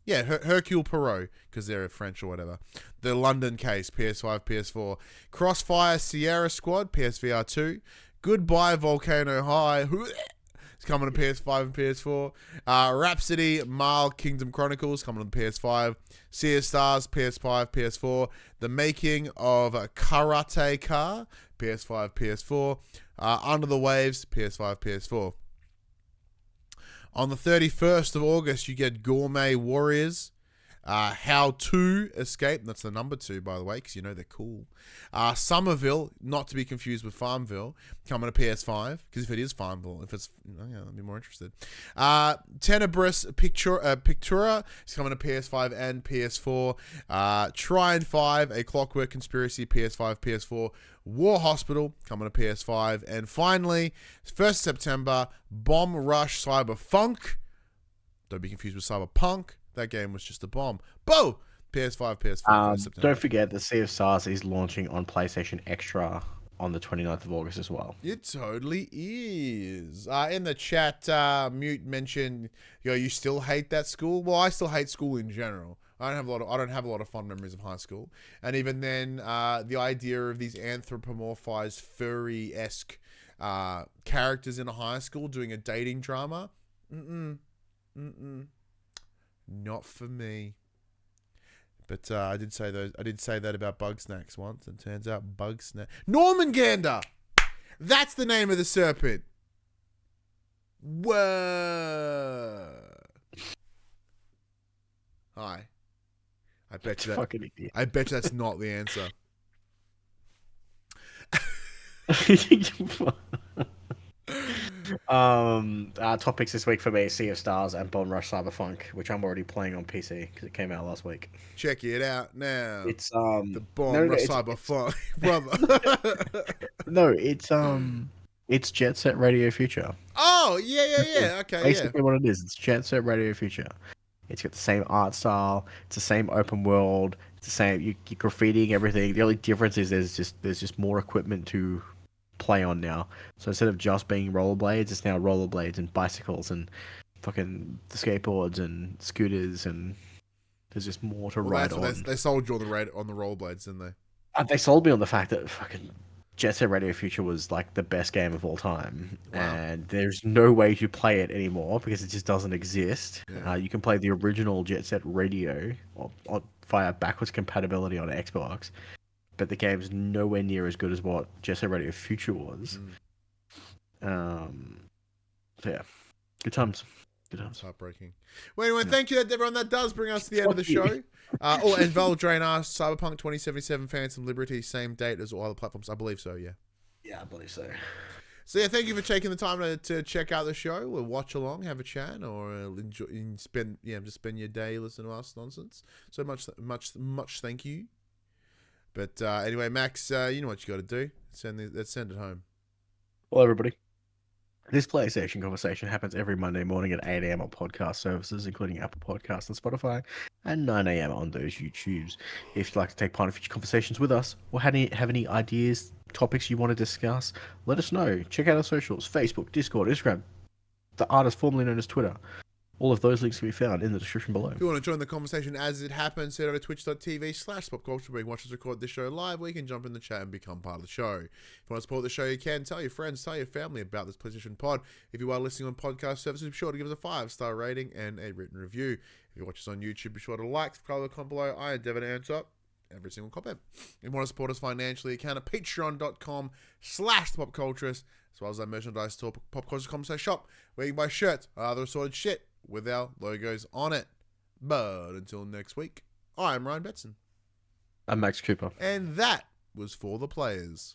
Yeah, Hercule Poirot, because they're French or whatever. The London Case, PS5, PS4. Crossfire Sierra Squad, PSVR 2. Goodbye Volcano High. It's coming to PS5 and PS4. Rhapsody, Marl Kingdom Chronicles, coming on the PS5. Sea of Stars, PS5, PS4. The Making of Karate Car, PS5, PS4. Under the Waves, PS5, PS4. On the 31st of August, you get Gourmet Warriors. How to Escape, that's the number 2, by the way, because you know they're cool. Somerville, not to be confused with Farmville, coming to PS5, because if it is Farmville, if it's, I'd be more interested. Tenebris Pictura is coming to PS5 and PS4. Trine 5, A Clockwork Conspiracy, PS5, PS4. War Hospital, coming to PS5. And finally, 1st September, Bomb Rush Cyberpunk. Don't be confused with Cyberpunk. That game was just a bomb. Bo! PS5, PS4, September. Don't forget that Sea of Stars is launching on PlayStation Extra on the 29th of August as well. It totally is. In the chat, Mute mentioned, you still hate that school? Well, I still hate school in general. I don't have a lot of fond memories of high school. And even then, the idea of these anthropomorphized furry-esque characters in a high school doing a dating drama, not for me. But I did say that about Bugsnax once, and turns out Bugsnax. Normangander! That's the name of the serpent. Whoa. Hi. I bet you that's not the answer. Topics this week for me: Sea of Stars and Bomb Rush Cyberpunk, which I'm already playing on PC because it came out last week. Check it out now. It's the Bomb Rush Cyberpunk, brother. No, it's Jet Set Radio Future. Oh yeah. Okay, basically what it is. It's Jet Set Radio Future. It's got the same art style. It's the same open world. It's the same. You're graffitiing everything. The only difference is there's just more equipment to play on now. So instead of just being rollerblades, it's now rollerblades and bicycles and fucking skateboards and scooters, and there's just more to ride on. They sold you on the rollerblades, didn't they? They sold me on the fact that fucking Jet Set Radio Future was like the best game of all time. Wow. And there's no way to play it anymore because it just doesn't exist. Yeah. You can play the original Jet Set Radio via backwards compatibility on Xbox, but the game's nowhere near as good as what Jet Set Radio Future was. So yeah, good times. It's heartbreaking. Well, anyway, thank you, everyone. That does bring us to the end of the show. And Valdrain asked, Cyberpunk 2077 Phantom Liberty, same date as all other platforms? I believe so, yeah. Yeah, I believe so. So yeah, thank you for taking the time to check out the show, or watch along, have a chat, or enjoy, spend your day listening to us nonsense. So much thank you. But anyway, Max, you know what you got to do. Let's send it home. Well, everybody, this PlayStation conversation happens every Monday morning at 8 a.m. on podcast services, including Apple Podcasts and Spotify, and 9 a.m. on those YouTubes. If you'd like to take part in future conversations with us, or have any ideas, topics you want to discuss, let us know. Check out our socials: Facebook, Discord, Instagram, the artist formerly known as Twitter. All of those links can be found in the description below. If you want to join the conversation as it happens, head over to twitch.tv/popculture, where you can watch us record this show live, where you can jump in the chat and become part of the show. If you want to support the show, you can. Tell your friends, tell your family about this PlayStation Pod. If you are listening on podcast services, be sure to give us a 5-star rating and a written review. If you watch us on YouTube, be sure to like, subscribe, comment below. I endeavor to answer every single comment. If you want to support us financially, you can at patreon.com/popculturists, as well as our merchandise store, PopCulturists shop, where you can buy shirts or other assorted shit with our logos on it. But until next week, I'm Ryan Betson. I'm Max Cooper. And that was For the Players.